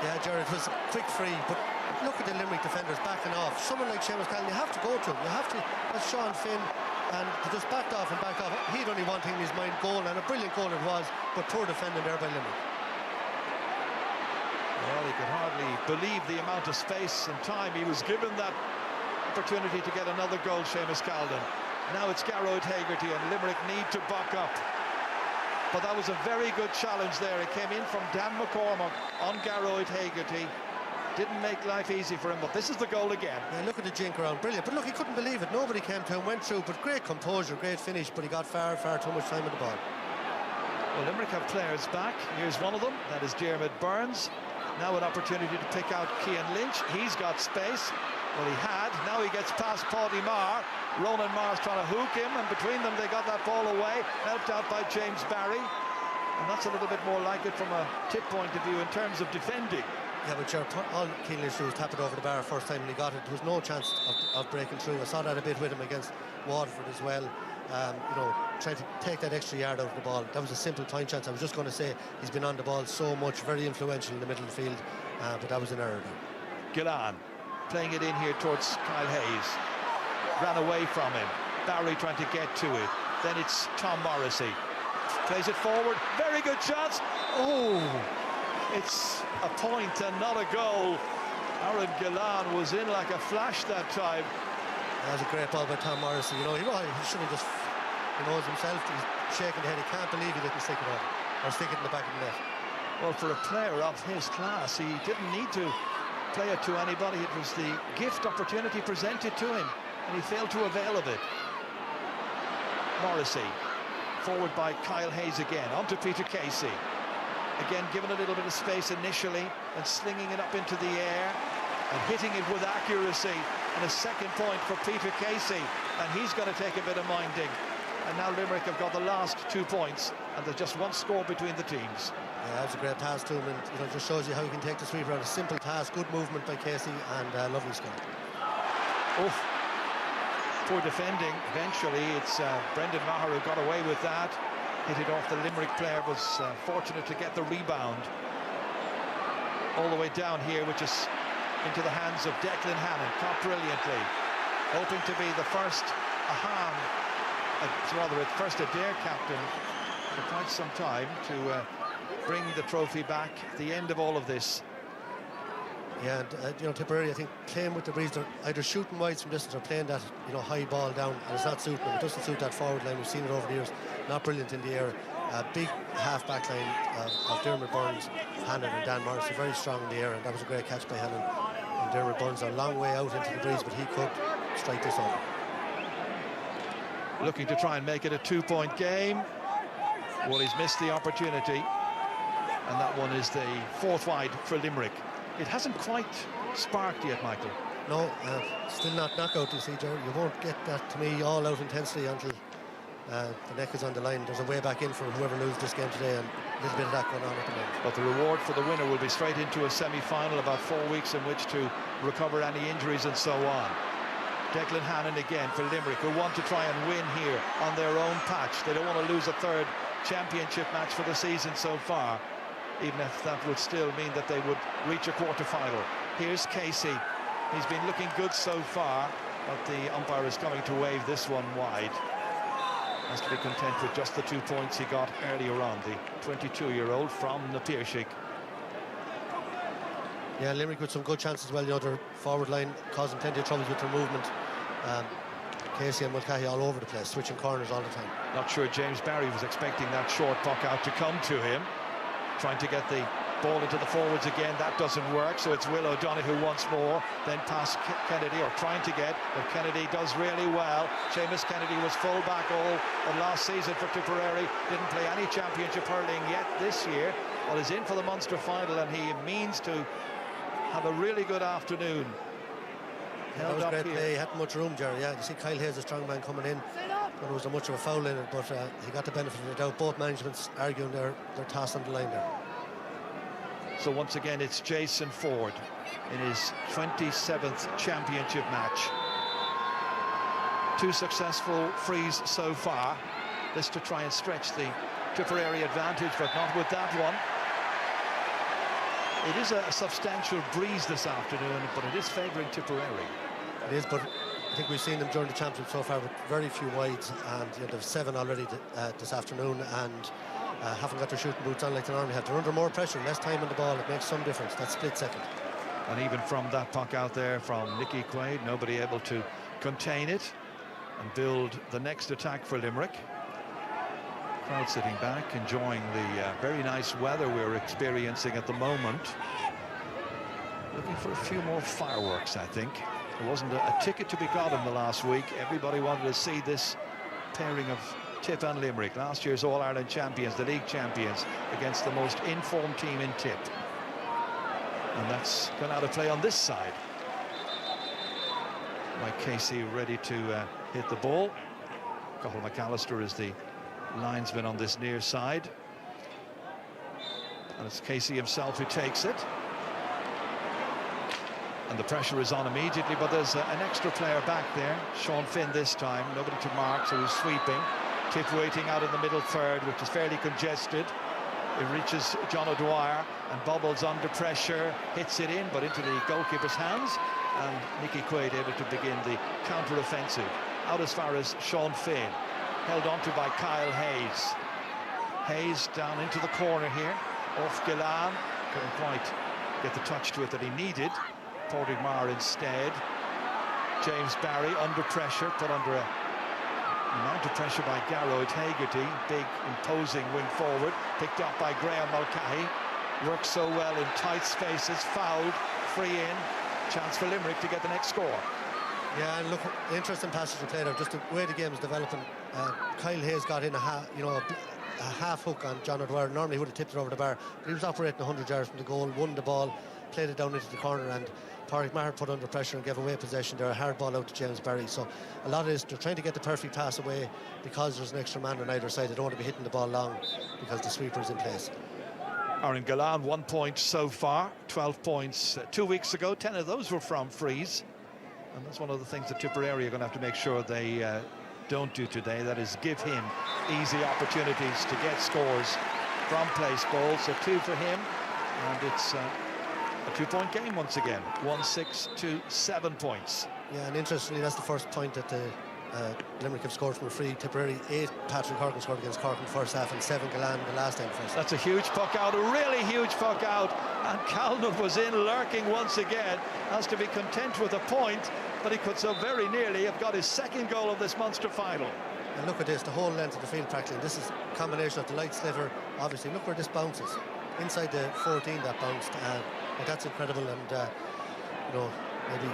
Yeah, Jared, it was a quick free, but look at the Limerick defenders backing off. Someone like Seamus Callan, you have to go to him. You have to. That's Sean Finn, and he just backed off and backed off. He'd only one thing in his mind, goal, and a brilliant goal it was, but poor defending there by Limerick. Well, he could hardly believe the amount of space and time he was given that opportunity to get another goal, Seamus Calden. Now it's Garrod Hegarty, and Limerick need to buck up. But that was a very good challenge there. It came in from Dan McCormack on Garrod Hegarty. Didn't make life easy for him, but this is the goal again. Yeah, look at the jink around, brilliant. But look, he couldn't believe it. Nobody came to him, went through, but great composure, great finish, but he got far too much time with the ball. Well, Limerick have players back. Here's one of them, that is Diarmuid Burns. Now an opportunity to pick out Cian Lynch. He's got space. Well, he had. Now he gets past Paddy Marr. Ronan Marr's trying to hook him, and between them they got that ball away, helped out by James Barry. And that's a little bit more like it from a tip point of view in terms of defending. Yeah, but Jared, all Cian Lynch did was tap it over the bar first time, and he got it. There was no chance of breaking through. I saw that a bit with him against Waterford as well. You know, trying to take that extra yard out of the ball. That was a simple point chance. I was just going to say he's been on the ball so much, very influential in the middle of the field, but that was an error there. Gillan playing it in here towards Kyle Hayes. Ran away from him. Barry trying to get to it. Then it's Tom Morrissey. Plays it forward. Very good chance. Oh, it's a point and not a goal. Aaron Gillan was in like a flash that time. That was a great ball by Tom Morrissey. You know, he should have just, he knows himself, he's shaking the head. He can't believe he didn't stick it over, or stick it in the back of the net. Well, for a player of his class, he didn't need to play it to anybody. It was the gift opportunity presented to him, and he failed to avail of it. Morrissey, forward by Kyle Hayes again, onto Peter Casey. Again, given a little bit of space initially, and slinging it up into the air, and hitting it with accuracy. And a second point for Peter Casey, and he's going to take a bit of minding. And now Limerick have got the last 2 points, and there's just one score between the teams. Yeah, that was a great pass to him, and you know, just shows you how you can take the sweep around. A simple pass, good movement by Casey, and lovely score. Oof. Poor defending. Eventually, it's Brendan Maher who got away with that. Hit it off the Limerick player, was fortunate to get the rebound. All the way down here, which is into the hands of Declan Hannon, caught brilliantly, hoping to be the first first Adair captain for quite some time to bring the trophy back at the end of all of this. Yeah, and you know, Tipperary, I think, playing with the breeze, they're either shooting wides from distance or playing that, you know, high ball down, and it's not suiting them. It doesn't suit that forward line. We've seen it over the years. Not brilliant in the air. Big half-back line of Diarmuid Burns, Hannon and Dan Morrissey, very strong in the air, and that was a great catch by Hannon. And Diarmuid Burns a long way out into the breeze, but he could strike this over. Looking to try and make it a 2-point game. Well, he's missed the opportunity, and that one is the 4th wide for Limerick. It hasn't quite sparked yet, Michael. No, still not knockout, you see, Joe. You won't get that, to me, all-out intensity until the neck is on the line. There's a way back in for whoever loses this game today, and a little bit of that going on at the moment. But the reward for the winner will be straight into a semi-final, about 4 weeks in which to recover any injuries and so on. Declan Hannon again for Limerick, who want to try and win here on their own patch. They don't want to lose a 3rd championship match for the season so far, even if that would still mean that they would reach a quarter-final. Here's Casey. He's been looking good so far, but the umpire is coming to wave this one wide. Has to be content with just the 2 points he got earlier on, the 22-year-old from the Piershig. Yeah, Limerick with some good chances as well. You know, their forward line causing plenty of troubles with their movement. Casey and Mulcahy all over the place, switching corners all the time. Not sure James Barry was expecting that short puck out to come to him. Trying to get the ball into the forwards again, that doesn't work, so it's Will O'Donoghue once more, then past Kennedy, or trying to get, but Kennedy does really well. Seamus Kennedy was full back all of last season for Tipperary, didn't play any championship hurling yet this year, but is in for the Munster final, and he means to have a really good afternoon. That was great play. He hadn't much room, Jerry. Yeah, you see Kyle Hayes, a strong man, coming in. But there wasn't much of a foul in it, but he got the benefit of the doubt. Both managements arguing their toss on the line there. So once again, it's Jason Ford in his 27th championship match. 2 successful frees so far. This to try and stretch the Tipperary advantage, but not with that one. It is a substantial breeze this afternoon, but it is favouring Tipperary. It is, but I think we've seen them during the championship so far with very few wides, and they've 7 already this afternoon, and haven't got their shooting boots on like they normally have. They're under more pressure, less time on the ball. It makes some difference, that split second. And even from that puck out there from Nicky Quaid, nobody able to contain it and build the next attack for Limerick. Crowd sitting back, enjoying the very nice weather we're experiencing at the moment. Looking for a few more fireworks, I think. There wasn't a ticket to be got in the last week. Everybody wanted to see this pairing of Tip and Limerick. Last year's All-Ireland champions, the league champions, against the most informed team in Tip. And that's gone out of play on this side. Mike Casey ready to hit the ball. Cathal McAllister is the linesman on this near side. And it's Casey himself who takes it. And the pressure is on immediately, but there's an extra player back there. Sean Finn this time, nobody to mark, so he's sweeping. Tip waiting out in the middle third, which is fairly congested. It reaches John O'Dwyer and bobbles under pressure, hits it in, but into the goalkeeper's hands. And Nicky Quaid able to begin the counter-offensive. Out as far as Sean Finn, held onto by Kyle Hayes. Hayes down into the corner here, off Gillan. Couldn't quite get the touch to it that he needed. Padraig Maher instead. James Barry under pressure, put under a amount of pressure by Garrod Hegarty. Big, imposing wing forward, picked up by Graham Mulcahy. Works so well in tight spaces, fouled, free in. Chance for Limerick to get the next score. Yeah, and look, the interesting passage to play there, just the way the game is developing. Kyle Hayes got in a half hook on John O'Dwyer. Normally he would have tipped it over the bar, but he was operating 100 yards from the goal, won the ball, played it down into the corner, and Padraig Maher put under pressure and gave away possession there. A hard ball out to James Barry. So a lot of this, they're trying to get the perfect pass away because there's an extra man on either side. They don't want to be hitting the ball long because the sweeper's in place. Aaron Gillan, 1 point so far, 12 points 2 weeks ago. 10 of those were from frees. And that's one of the things that Tipperary are going to have to make sure they don't do today. That is give him easy opportunities to get scores from place balls. So 2 for him. And it's a 2-point game once again. 1-6 to 7 points. Yeah, and interestingly, that's the first point that the Limerick have scored from a free. Tipperary 8, Patrick Horgan scored against Cork in the first half, and 7 Gillan the last time first. That's a huge puck out, a really huge puck out, and Calnan was in lurking once again. Has to be content with a point, but he could so very nearly have got his second goal of this Munster final. And look at this, the whole length of the field practically. This is a combination of the light sliver, obviously. Look where this bounces. Inside the 14 that bounced. And that's incredible, and you know, maybe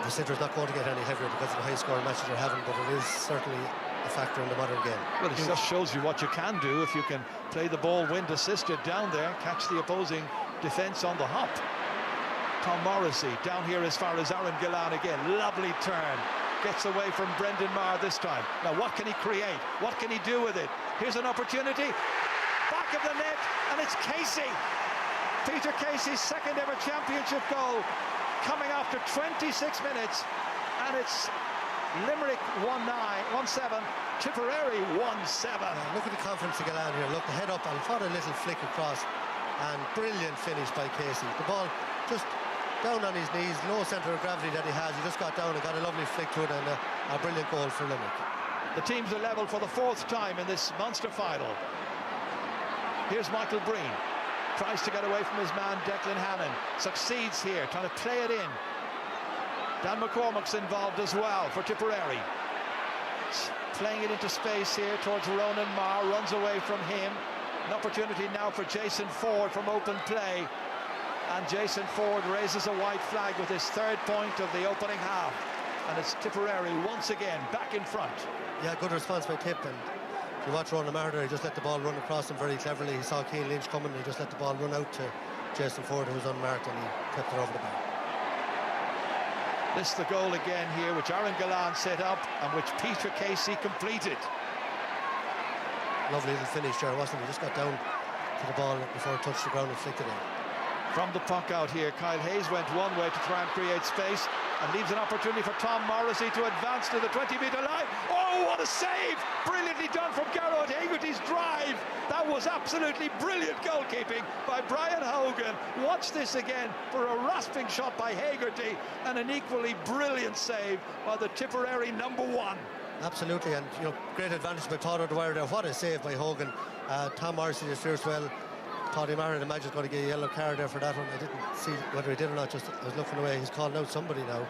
the slitter's not going to get any heavier because of the high scoring matches they're having, but it is certainly a factor in the modern game. Well, it just shows you what you can do if you can play the ball wind assisted down there, catch the opposing defence on the hop. Tom Morrissey down here as far as Aaron Gillan again. Lovely turn. Gets away from Brendan Maher this time. Now what can he create? What can he do with it? Here's an opportunity. Back of the net, and it's Casey. Peter Casey's second ever championship goal coming after 26 minutes, and it's Limerick 1-7, Tipperary 1-7. Look at the confidence of Gillan here. Look, the head up, and what a little flick across, and brilliant finish by Casey. The ball just down on his knees, low centre of gravity that he has. He just got down and got a lovely flick to it, and a brilliant goal for Limerick. The teams are level for the 4th time in this Munster final. Here's Michael Breen. Tries to get away from his man Declan Hannon. Succeeds here, trying to play it in. Dan McCormack's involved as well for Tipperary. Playing it into space here towards Ronan Maher. Runs away from him. An opportunity now for Jason Ford from open play. And Jason Ford raises a white flag with his 3rd point of the opening half. And it's Tipperary once again back in front. Yeah, good response by Tip. And if you watch Ronan Maher there, he just let the ball run across him very cleverly. He saw Cian Lynch coming, and he just let the ball run out to Jason Ford, who was unmarked, and he tipped it over the bar. This the goal again here, which Aaron Gillan set up and which Peter Casey completed. Lovely little finish there, wasn't it? He just got down to the ball before it touched the ground and flicked it in. from the puck out here. Kyle Hayes went one way to try and create space and leaves an opportunity for Tom Morrissey to advance to the 20-metre line. Oh, what a save! Brilliantly done from Garrod Hagerty's drive. That was absolutely brilliant goalkeeping by Brian Hogan. Watch this again for a rasping shot by Hagerty and an equally brilliant save by the Tipperary #1. Absolutely, and great advantage by Todd O'Dwyer there. What a save by Hogan. Tom Morrissey just fierce well. Paddy Maher, I'd imagine, is going to get a yellow card there for that one. I didn't see whether he did or not, just I was looking away. He's calling out somebody now.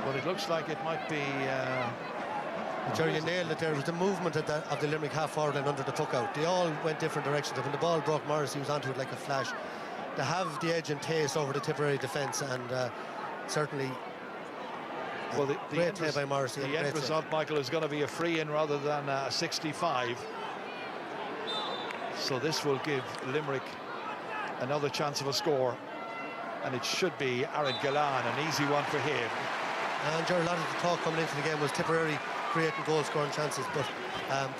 Well, it looks like it might be... Jerry, you nailed it there. It was the movement of the Limerick half-forward line under the puck out. They all went different directions. When the ball broke, Morrissey was onto it like a flash. They have the edge and taste over the Tipperary defence, and certainly well, the great play by Morrissey. The end result, Michael, is going to be a free-in rather than a 65. So this will give Limerick another chance of a score, and it should be Aaron Gillan, an easy one for him. And Jerry, a lot of the talk coming into the game was Tipperary creating goal-scoring chances, but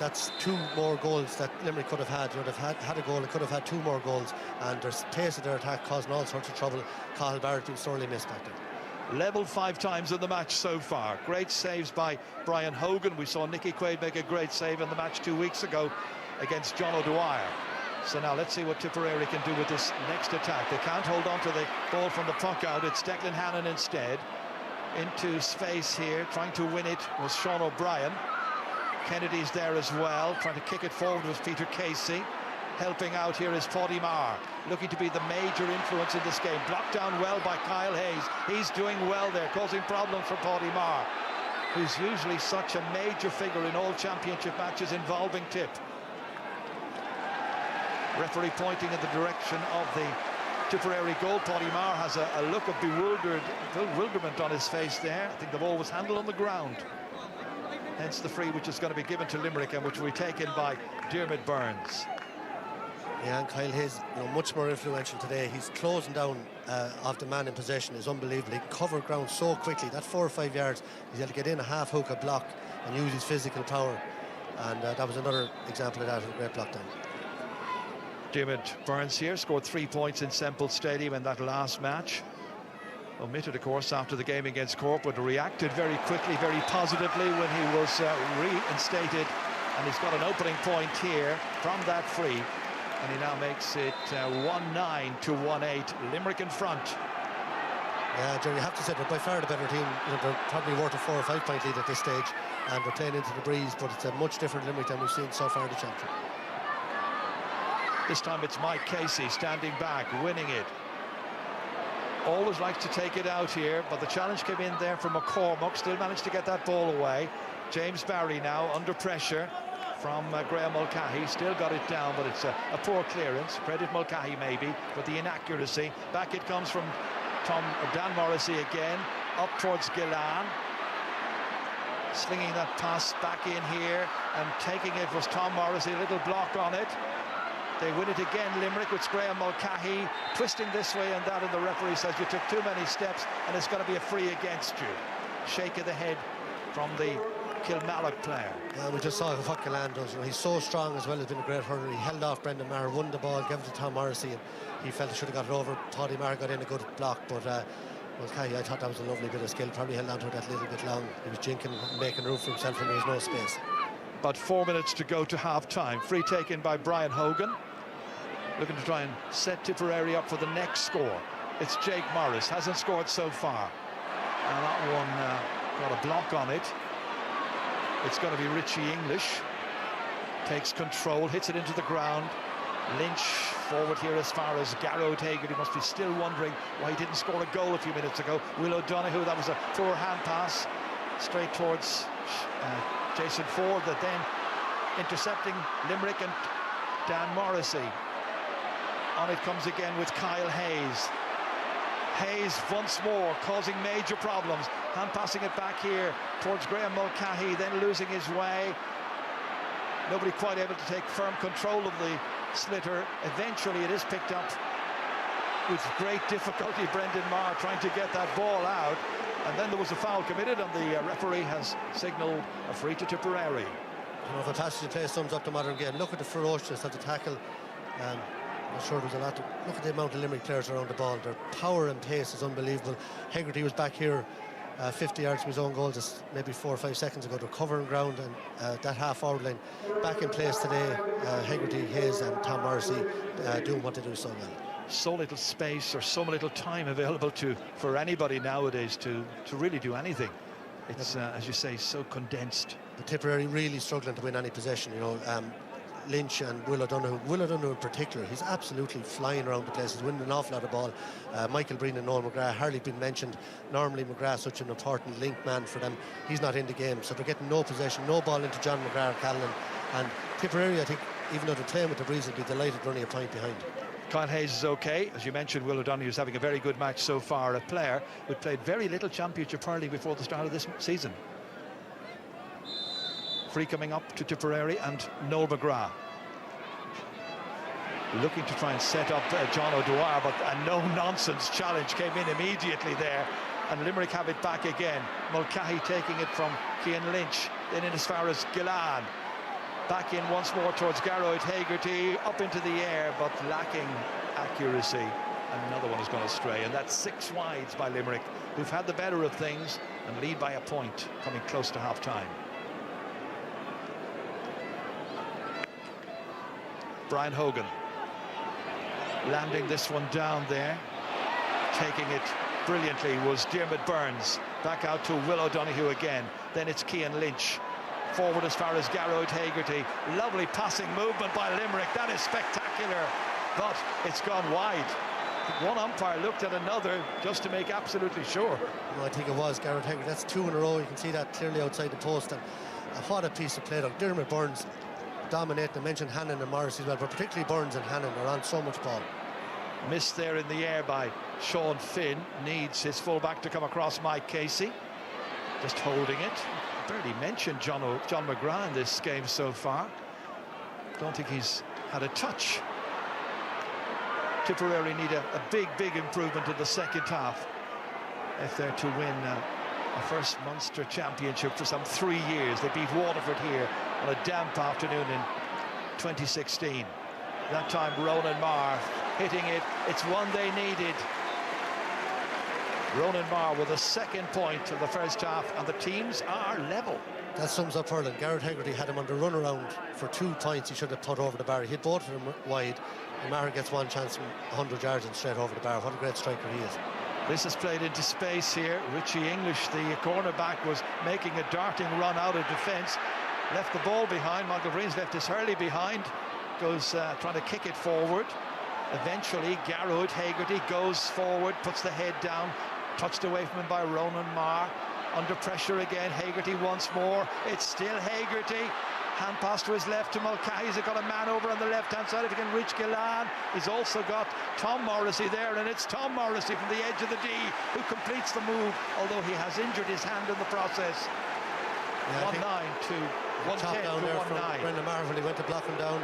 that's 2 more goals that Limerick could have had. They've had a goal, they could have had 2 more goals, and their pace of their attack causing all sorts of trouble. Cathal Barrett being sorely missed back there. Level 5 times in the match so far. Great saves by Brian Hogan. We saw Nicky Quaid make a great save in the match 2 weeks ago against John O'Dwyer. So now let's see what Tipperary can do with this next attack. They can't hold on to the ball from the puck out. It's Declan Hannon instead. Into space here, trying to win it was Sean O'Brien. Kennedy's there as well, trying to kick it forward was Peter Casey. Helping out here is Paddy Maher, looking to be the major influence in this game. Blocked down well by Kyle Hayes. He's doing well there, causing problems for Paddy Maher, who's usually such a major figure in all championship matches involving Tip. Referee pointing in the direction of the Tipperary goal. Paddy Maher has a look of bewilderment on his face there. I think the ball was handled on the ground. Hence the free, which is going to be given to Limerick and which will be taken by Dermot Burns. Yeah, and Kyle Hayes, much more influential today. He's closing down off the man in possession is unbelievable. He can cover ground so quickly. That 4 or 5 yards, he's able to get in a half hook, a block, and use his physical power. And that was another example of that, a great block down. Dermot Burns here scored 3 points in Semple Stadium in that last match. Omitted, of course, after the game against Cork, but reacted very quickly, very positively when he was reinstated. And he's got an opening point here from that free. And he now makes it 1-9 to 1-8. Limerick in front. Yeah, Jerry, you have to say they're by far the better team. They're probably worth a 4 or 5 point lead at this stage. And they're playing into the breeze, but it's a much different Limerick than we've seen so far in the championship. This time it's Mike Casey standing back, winning it. Always likes to take it out here, but the challenge came in there from McCormack. Still managed to get that ball away. James Barry now under pressure from Graham Mulcahy. Still got it down, but it's a poor clearance. Credit Mulcahy maybe for the inaccuracy. Back it comes from Dan Morrissey again. Up towards Gillan. Slinging that pass back in here and taking it was Tom Morrissey. A little block on it. They win it again, Limerick, with Graham Mulcahy twisting this way and that, and the referee says you took too many steps and it's going to be a free against you. Shake of the head from the Kilmallock player. Yeah, we just saw what Gillan does. He's so strong as well as been a great hurler. He held off Brendan Maher, won the ball, gave it to Tom Morrissey, and he felt he should have got it over. Paddy Maher got in a good block, but Mulcahy, I thought that was a lovely bit of skill. Probably held on to it that little bit long. He was jinking, making room for himself, and there was no space. About 4 minutes to go to half-time. Free taken by Brian Hogan. Looking to try and set Tipperary up for the next score. It's Jake Morris, hasn't scored so far. And that one got a block on it. It's going to be Richie English. Takes control, hits it into the ground. Lynch forward here as far as Garrod Hager. He must be still wondering why he didn't score a goal a few minutes ago. Will O'Donoghue, that was a poor hand pass. Straight towards Jason Ford, that then intercepting Limerick and Dan Morrissey. On it comes again with Kyle Hayes. Hayes once more causing major problems. Hand passing it back here towards Graham Mulcahy, then losing his way. Nobody quite able to take firm control of the slitter. Eventually it is picked up with great difficulty. Brendan Maher trying to get that ball out. And then there was a foul committed and the referee has signalled a free to Tipperary. Fantastic play sums up the modern game. Look at the ferociousness of the tackle. I'm sure there's a lot. Look at the amount of Limerick players around the ball. Their power and pace is unbelievable. Hegarty was back here 50 yards from his own goal just maybe 4 or 5 seconds ago. They're covering ground, and that half-forward line back in place today. Hegarty, Hayes and Tom Morrissey doing what they do so well. So little space or so little time available for anybody nowadays to really do anything. It's, as you say, so condensed. The Tipperary really struggling to win any possession, you know. Lynch and Will O'Donoghue in particular, he's absolutely flying around the place. He's winning an awful lot of ball. Michael Breen and Noel McGrath hardly been mentioned. Normally McGrath such an important link man for them. He's not in the game, so they're getting no possession, no ball into John McGrath or Callan. And Tipperary, I think, even though they're playing with the breeze, will be delighted running a point behind. Kyle Hayes is okay. As you mentioned, Will O'Donoghue is having a very good match so far. A player who played very little championship hurling before the start of this season. Free coming up to Tipperary, and Noel McGrath looking to try and set up John O'Dwyer, but a no-nonsense challenge came in immediately there, and Limerick have it back again. Mulcahy taking it from Cian Lynch, then in as far as Gillan. Back in once more towards Garroyd Hegarty, up into the air, but lacking accuracy. Another one has gone astray, and that's 6 wides by Limerick, who've had the better of things and lead by a point, coming close to half-time. Brian Hogan landing this one down there. Taking it brilliantly was Diarmuid Burns. Back out to Will O'Donoghue again. Then it's Cian Lynch. Forward as far as Garroyd Hegarty. Lovely passing movement by Limerick. That is spectacular, but it's gone wide. One umpire looked at another just to make absolutely sure. No, I think it was Garroyd Hegarty. That's 2 in a row. You can see that clearly outside the post. And what a piece of play. Diarmuid Burns dominating. I mentioned Hannon and Morrissey as well, but particularly Burns and Hannon are on so much ball. Missed there in the air by Sean Finn. Needs his fullback to come across, Mike Casey. Just holding it. Barely mentioned John McGrath in this game so far. Don't think he's had a touch. Tipperary need a big improvement in the second half if they're to win a first Munster championship for some 3 years. They beat Waterford here on a damp afternoon in 2016. That time Ronan Marr hitting it. It's one they needed. Ronan Marr with a second point of the first half, and the teams are level. That sums up hurling. Garroyd Hegarty had him on the run around for 2 points. He should have put over the bar. He hit both of them wide, and Marr gets one chance from 100 yards and straight over the bar. What a great striker he is. This is played into space here. Richie English, the cornerback, was making a darting run out of defence. Left the ball behind. Michael Breen's left his hurley behind. Goes trying to kick it forward. Eventually, Garroyd Hegarty goes forward, puts the head down. Touched away from him by Ronan Marr. Under pressure again, Hegarty once more. It's still Hegarty. Hand pass to his left to Mulcahy. He's got a man over on the left-hand side. If he can reach Gillan, he's also got Tom Morrissey there, and it's Tom Morrissey from the edge of the D who completes the move, although he has injured his hand in the process. 1-9 to 1-10 to 1-9. Brendan Marvel, he went to block him down.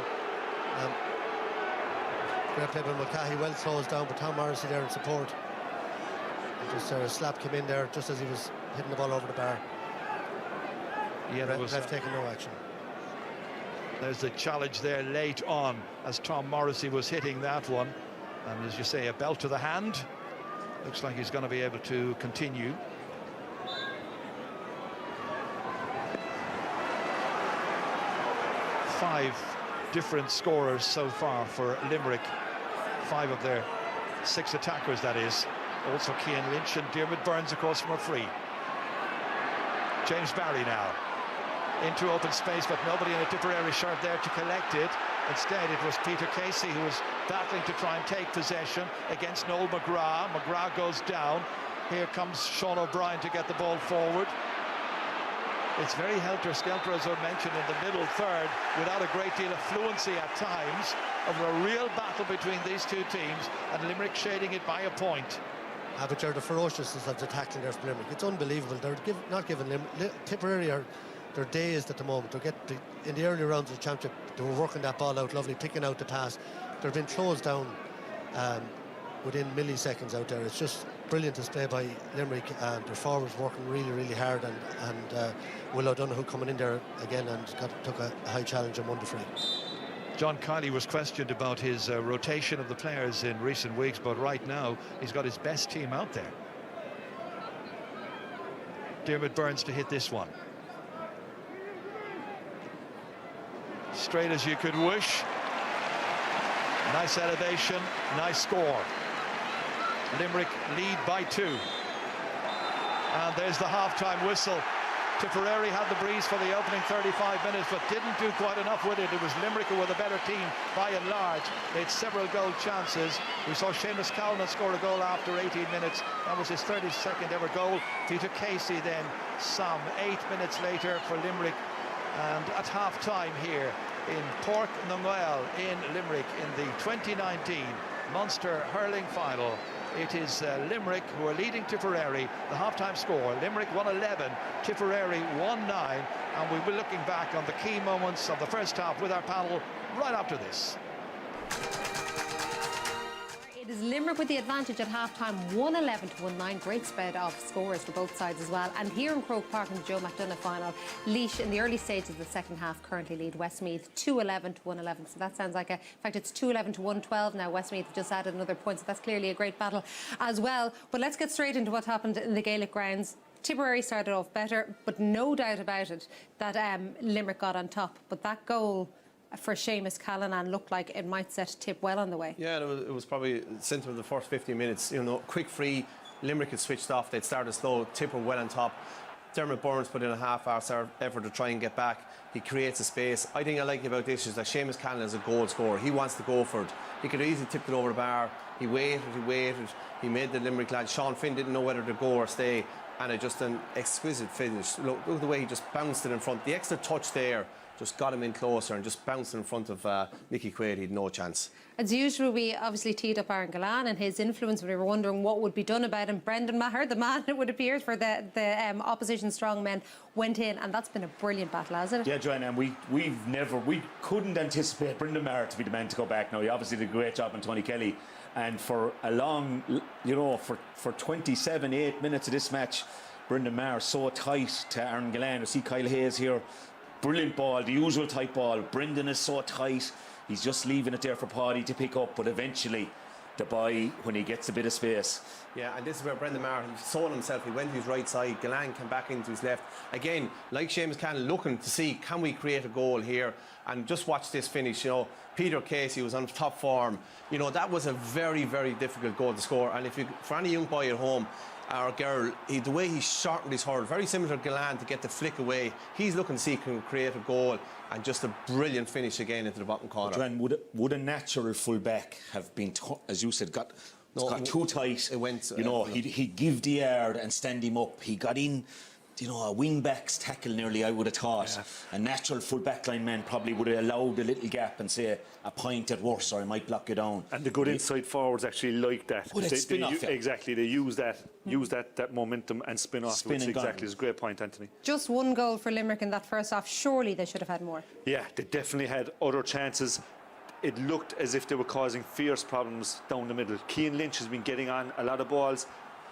Great play by Mulcahy, well closed down, but Tom Morrissey there in support. Just a slap came in there just as he was hitting the ball over the bar. Yeah, there was taking no action. There's the challenge there late on as Tom Morrissey was hitting that one, and as you say, a belt to the hand. Looks like he's going to be able to continue. Five different scorers so far for Limerick. 5 of their 6 attackers, that is. Also Cian Lynch and Diarmuid Burns, of course, from a free. James Barry now into open space, but nobody in a Tipperary shirt there to collect it. Instead, it was Peter Casey who was battling to try and take possession against Noel McGrath. McGrath goes down. Here comes Sean O'Brien to get the ball forward. It's very helter-skelter, as I mentioned, in the middle third, without a great deal of fluency at times, of a real battle between these two teams, and Limerick shading it by a point. But the ferociousness of the tackling there for Limerick, it's unbelievable. They're not giving Tipperary are they're dazed at the moment. In the early rounds of the championship, they were working that ball out lovely, picking out the pass. They've been closed down within milliseconds out there. It's just brilliant display by Limerick, and their forwards working really hard, and Will O'Donoghue coming in there again and took a high challenge on Munter free. John Kiley was questioned about his rotation of the players in recent weeks, but right now he's got his best team out there. Dermot Burns to hit this one. Straight as you could wish. Nice elevation, nice score. Limerick lead by 2. And there's the half-time whistle. Tipperary had the breeze for the opening 35 minutes, but didn't do quite enough with it. It was Limerick who were the better team by and large. They had several goal chances. We saw Seamus Callanan score a goal after 18 minutes. That was his 32nd ever goal. Peter Casey then some 8 minutes later for Limerick. And at half-time here in Pork Nungail in Limerick in the 2019 Munster hurling final, it is Limerick who are leading Tipperary. The half-time score, Limerick 1-11, Tipperary 1-9, and we'll be looking back on the key moments of the first half with our panel right after this. It is Limerick with the advantage at half-time, 1-11 to 1-9. Great spread of scores for both sides as well. And here in Croke Park in the Joe McDonagh final, Laois in the early stages of the second half currently lead Westmeath 2-11 to 1-11. So that sounds like in fact it's 2-11 to 1-12 now. Westmeath just added another point, so that's clearly a great battle as well. But let's get straight into what happened in the Gaelic Grounds. Tipperary started off better, but no doubt about it that Limerick got on top. But that goal for Seamus Callanan looked like it might set Tip well on the way. Yeah, it was probably the centre of the first 15 minutes. You know, quick free, Limerick had switched off. They'd started slow. Tip were well on top. Dermot Burns put in a half-hour effort to try and get back. He creates a space. I think I like about this is that Seamus Callanan is a goal scorer. He wants to go for it. He could easily tipped it over the bar. He waited. He made the Limerick lad. Sean Finn didn't know whether to go or stay. And it just an exquisite finish. Look at the way he just bounced it in front. The extra touch there just got him in closer and just bounced in front of Mickey Quaid. He had no chance. As usual, we obviously teed up Aaron Gillan and his influence when we were wondering what would be done about him. Brendan Maher, the man it would appear for the opposition strongmen, went in, and that's been a brilliant battle, hasn't it? Yeah, Joanne, and we couldn't anticipate Brendan Maher to be the man to go back now. He obviously did a great job on Tony Kelly, and for a long, for 27-8 minutes of this match, Brendan Maher so tight to Aaron Gillan. I see Kyle Hayes here. Brilliant ball, the usual type ball. Brendan is so tight. He's just leaving it there for Paddy to pick up, but eventually the boy, when he gets a bit of space. Yeah, and this is where Brendan Maher, he sold himself. He went to his right side. Gillan came back into his left. Again, like Seamus Callanan, looking to see, can we create a goal here? And just watch this finish. You know, Peter Casey was on top form. You know, that was a very, very difficult goal to score. And for any young boy at home, our girl, the way he shortened his hurl, very similar to Gillan to get the flick away. He's looking to see if he can create a goal, and just a brilliant finish again into the bottom corner. Joanne, would a natural full-back have been, as you said, got too tight? It went. He'd give the yard and stand him up. He got in. A wing-back's tackle nearly, I would have thought. Yeah. A natural full-back line man probably would have allowed a little gap and say a point at worst, or I might block you down. And the good inside forwards actually like that. Exactly, they use that momentum and spin off. Which exactly is a great point, Anthony. Just one goal for Limerick in that first half. Surely they should have had more. Yeah, they definitely had other chances. It looked as if they were causing fierce problems down the middle. Cian Lynch has been getting on a lot of balls,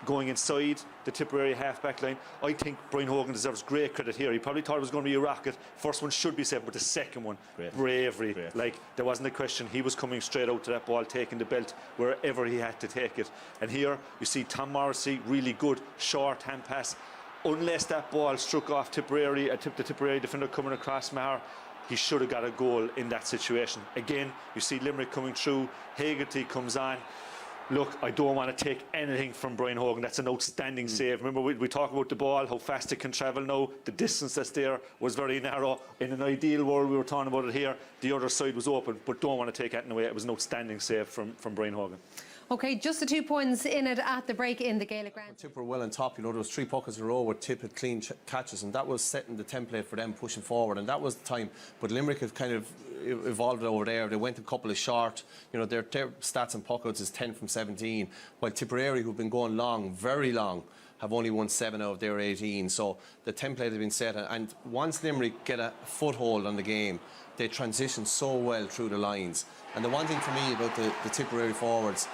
going inside the Tipperary half-back line. I think Brian Hogan deserves great credit here. He probably thought it was going to be a rocket. First one should be safe, but the second one, bravery. Like, there wasn't a question. He was coming straight out to that ball, taking the belt wherever he had to take it. And here you see Tom Morrissey, really good short hand pass. Unless that ball struck off Tipperary, the Tipperary defender coming across Maher, he should have got a goal in that situation. Again, you see Limerick coming through. Haggerty comes on. Look, I don't want to take anything from Brian Hogan. That's an outstanding save. Remember, we talk about the ball, how fast it can travel now. The distance that's there was very narrow. In an ideal world, we were talking about it here, the other side was open, but don't want to take anything away. It was an outstanding save from Brian Hogan. OK, just the 2 points in it at the break in the Gaelic Grounds. Tip were well on top. There was 3 pockets in a row where Tip had clean catches, and that was setting the template for them pushing forward, and that was the time. But Limerick have kind of evolved over there. They went a couple of short. Their stats and pockets is 10 from 17, while Tipperary, who've been going long, very long, have only won 7 out of their 18. So the template has been set, and once Limerick get a foothold on the game, they transition so well through the lines. And the one thing for me about the Tipperary forwards,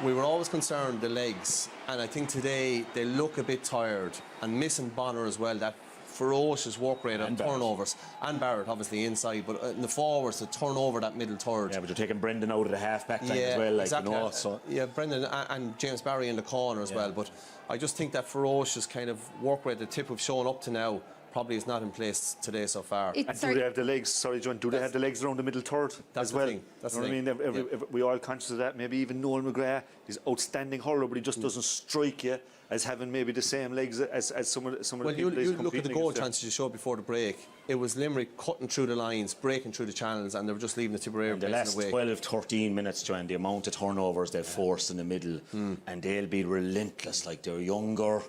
we were always concerned the legs, and I think today they look a bit tired, and missing Bonner as well, that ferocious work rate of And Barrett. turnovers. And Barrett, obviously, inside. But in the forwards, to turn over that middle third. Yeah, but you're taking Brendan out of the half-back line as well, like, exactly. you know. So Yeah, Brendan and James Barry in the corner as well. But I just think that ferocious kind of work rate the Tip have shown up to now probably is not in place today so far. And do they have the legs? Sorry, John. Do they have the legs around the middle third That's as the well? thing. That's you know the what I mean? We all conscious of that. Maybe even Noel McGrath is outstanding hurler, but he just doesn't strike you as having maybe the same legs as some of the people. Well, you look at the goal against. chances you showed before the break. It was Limerick cutting through the lines, breaking through the channels, and they were just leaving the Tipperary the last away. 12-13 minutes, Joanne, the amount of turnovers they've forced in the middle, and they'll be relentless. Like, they're younger.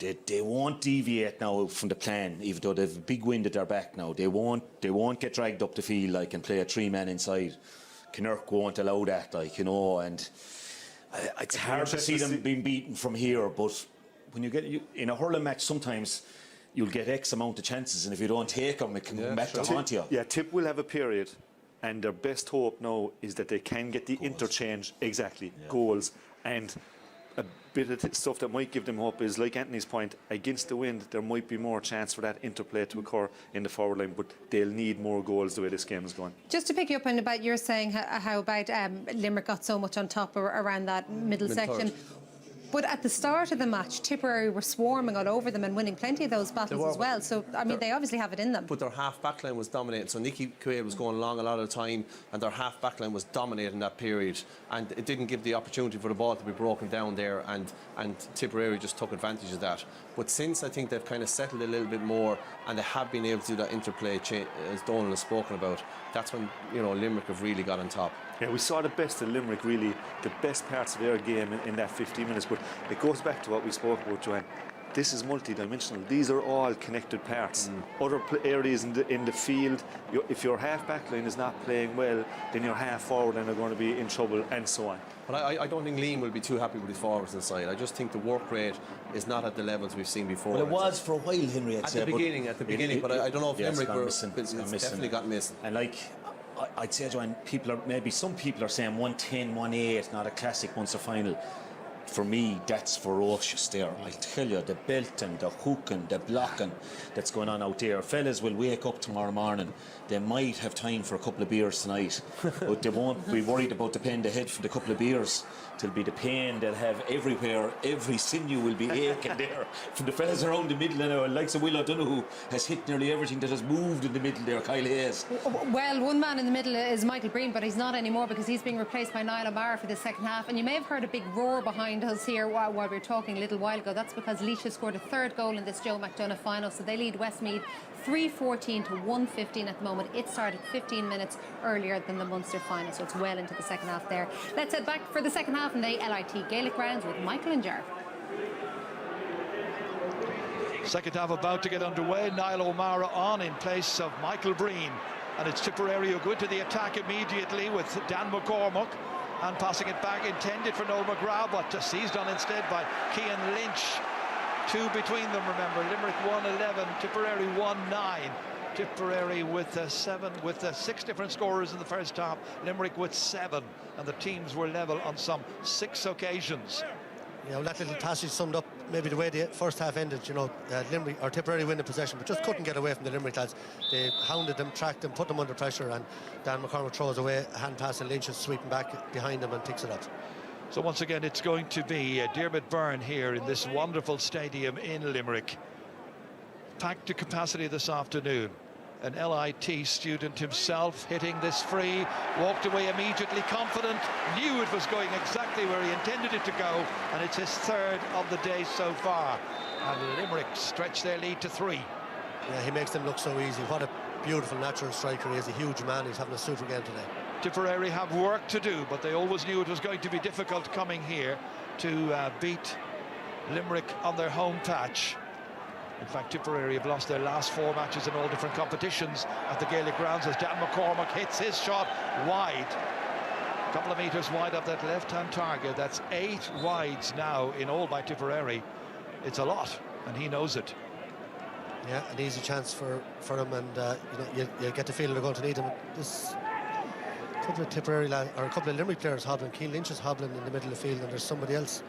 They won't deviate now from the plan, even though they've a big wind at their back now. They won't get dragged up the field, like, and play a 3-man inside. Kinnerk won't allow that, like, you know, and it's hard to see them being beaten from here. But when you get in a hurling match, sometimes you'll get X amount of chances, and if you don't take them, it can come back to haunt you. Yeah, Tip will have a period, and their best hope now is that they can get the interchange, goals, and a bit of stuff that might give them hope is, like Anthony's point, against the wind there might be more chance for that interplay to occur in the forward line, but they'll need more goals the way this game is going. Just to pick you up on about you're saying how about Limerick got so much on top around that middle section. But at the start of the match, Tipperary were swarming all over them and winning plenty of those battles as well. So, I mean, they obviously have it in them. But their half-back line was dominating. So Nicky Quaid was going along a lot of the time, and their half-back line was dominating that period. And it didn't give the opportunity for the ball to be broken down there, and Tipperary just took advantage of that. But since I think they've kind of settled a little bit more, and they have been able to do that interplay, as Donald has spoken about, that's when, you know, Limerick have really got on top. Yeah, we saw the best of Limerick, really, the best parts of their game in that 15 minutes. But it goes back to what we spoke about, Joanne. This is multi-dimensional. These are all connected parts. Other areas in the field, if your half-back line is not playing well, then your half-forward line are going to be in trouble, and so on. But I don't think Liam will be too happy with his forwards inside. I just think the work rate is not at the levels we've seen before. Well, it was for a while, Henry, I'd say. At the beginning, but I don't know if Limerick were missing. it's definitely got missing. And like, I'd say, Joanne, some people are saying 110, 1-8, not a classic Munster final. For me, that's ferocious there. I tell you, the belting, the hooking, the blocking that's going on out there. Fellas will wake up tomorrow morning. They might have time for a couple of beers tonight, but they won't be worried about the pain they had from the couple of beers. It'll be the pain they'll have everywhere. Every sinew will be aching there. From the fellas around the middle, and like Will O'Donoghue has hit nearly everything that has moved in the middle there, Kyle Hayes. Well, one man in the middle is Michael Breen, but he's not anymore because he's being replaced by Niall O'Mara for the second half. And you may have heard a big roar behind us here while we were talking a little while ago. That's because Laois has scored a third goal in this Joe McDonagh final, so they lead Westmeath 3-14 to 1-15 at the moment. It started 15 minutes earlier than the Munster final, so it's well into the second half there. Let's head back for the second half in the LIT Gaelic Grounds with Michael and Jar. Second half about to get underway. Niall O'Mara on in place of Michael Breen. And it's Tipperary who go into the attack immediately with Dan McCormack. And passing it back, intended for Noel McGrath, but seized on instead by Cian Lynch. Two between them, remember. Limerick 1-11, Tipperary 1-9. Tipperary with 6 different scorers in the first half. Limerick with 7, and the teams were level on some 6 occasions. Yeah, well, that little passage summed up maybe the way the first half ended. You know, Limerick or Tipperary win the possession, but just couldn't get away from the Limerick lads. They hounded them, tracked them, put them under pressure, and Dan McCormack throws away a hand pass, and Lynch is sweeping back behind them and picks it up. So once again, it's going to be Diarmuid Byrne here in this wonderful stadium in Limerick. Packed to capacity this afternoon. An LIT student himself hitting this free, walked away immediately confident, knew it was going exactly where he intended it to go, and it's his third of the day so far. And Limerick stretch their lead to 3. Yeah, he makes them look so easy. What a beautiful natural striker he is. A huge man. He's having a super game today. Tipperary have work to do, but they always knew it was going to be difficult coming here to beat Limerick on their home patch. In fact, Tipperary have lost their last 4 matches in all different competitions at the Gaelic Grounds as Dan McCormack hits his shot wide. A couple of metres wide of that left-hand target. That's 8 wides now in all by Tipperary. It's a lot, and he knows it. Yeah, an easy chance for him, and you get the feeling they're going to need him. This couple of Tipperary or a couple of Limerick players hobbling. Cian Lynch is hobbling in the middle of the field, and there's somebody else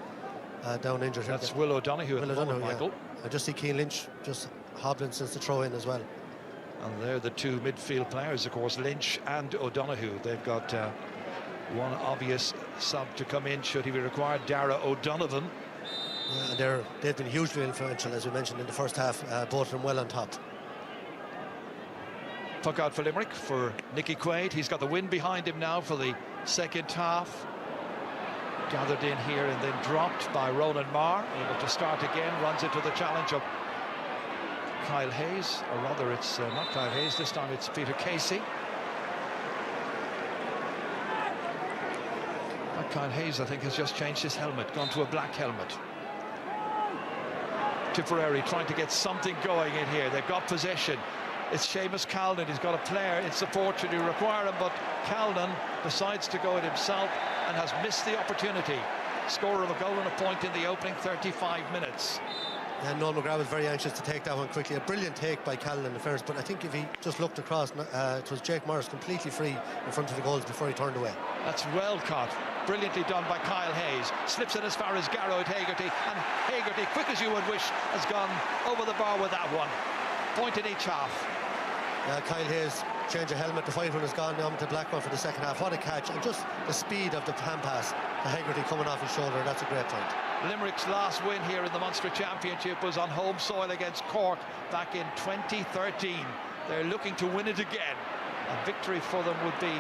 down injured. That's Will O'Donoghue at the moment, Michael. I just see Cian Lynch just hobbling since the throw-in as well. And they're the two midfield players, of course, Lynch and O'Donoghue. They've got one obvious sub to come in should he be required, Dara O'Donovan. Yeah, and they've been hugely influential, as we mentioned in the first half, both of them well on top. Puck out for Limerick for Nicky Quaid. He's got the wind behind him now for the second half. Gathered in here and then dropped by Ronan Marr. Able to start again, runs into the challenge of Kyle Hayes, or rather it's not Kyle Hayes, this time it's Peter Casey. But Kyle Hayes, I think, has just changed his helmet, gone to a black helmet. Tipperary trying to get something going in here. They've got possession. It's Seamus Calnan. He's got a player in support should he require him, but Calnan decides to go it himself and has missed the opportunity. Scorer of a goal and a point in the opening 35 minutes. And Noel McGrath was very anxious to take that one quickly. A brilliant take by Callan in the first, but I think if he just looked across, it was Jake Morris completely free in front of the goals before he turned away. That's well caught. Brilliantly done by Kyle Hayes. Slips in as far as Garrod Hagerty, and Hagerty, quick as you would wish, has gone over the bar with that one. Point in each half. Kyle Hayes, change of helmet, the white one has gone on to the black one for the second half. What a catch, and just the speed of the hand pass to Hagerty coming off his shoulder, that's a great point. Limerick's last win here in the Munster Championship was on home soil against Cork back in 2013. They're looking to win it again. A victory for them would be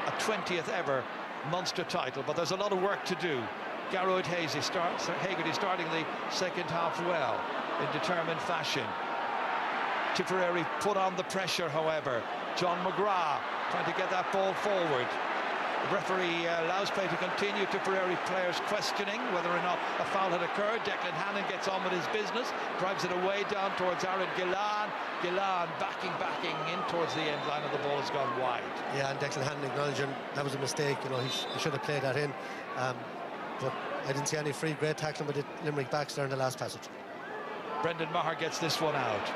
a 20th ever Munster title, but there's a lot of work to do. Garrod Hagerty starting the second half well in determined fashion. Tipperary put on the pressure, however. John McGrath trying to get that ball forward. The referee allows play to continue. Tipperary players questioning whether or not a foul had occurred. Declan Hannon gets on with his business, drives it away down towards Aaron Gillan. Gillan backing in towards the end line, and the ball has gone wide. Yeah, and Declan Hannon acknowledging that was a mistake. You know, he should have played that in. But I didn't see any free. Great tackling by the Limerick backs there in the last passage. Brendan Maher gets this one out.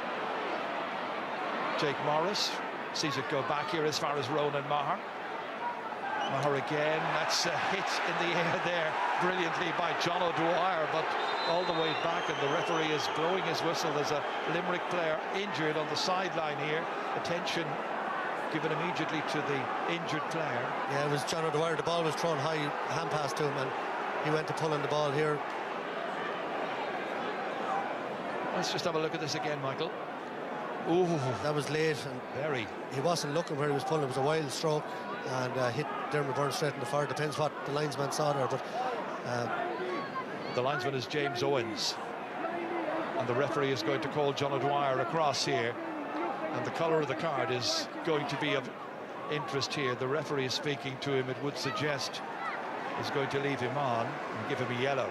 Jake Morris sees it go back here as far as Ronan Maher. Maher again, that's a hit in the air there brilliantly by John O'Dwyer, but all the way back, and the referee is blowing his whistle. There's a Limerick player injured on the sideline here. Attention given immediately to the injured player. Yeah, it was John O'Dwyer. The ball was thrown high, hand pass to him, and he went to pull on the ball here. Let's just have a look at this again, Michael. Ooh, that was late, and very. He wasn't looking where he was pulling. It was a wild stroke and hit Dermot Byrne straight in the far. Depends what the linesman saw there, but the linesman is James Owens, and the referee is going to call John O'Dwyer across here, and the colour of the card is going to be of interest here. The referee is speaking to him. It would suggest he's going to leave him on and give him a yellow,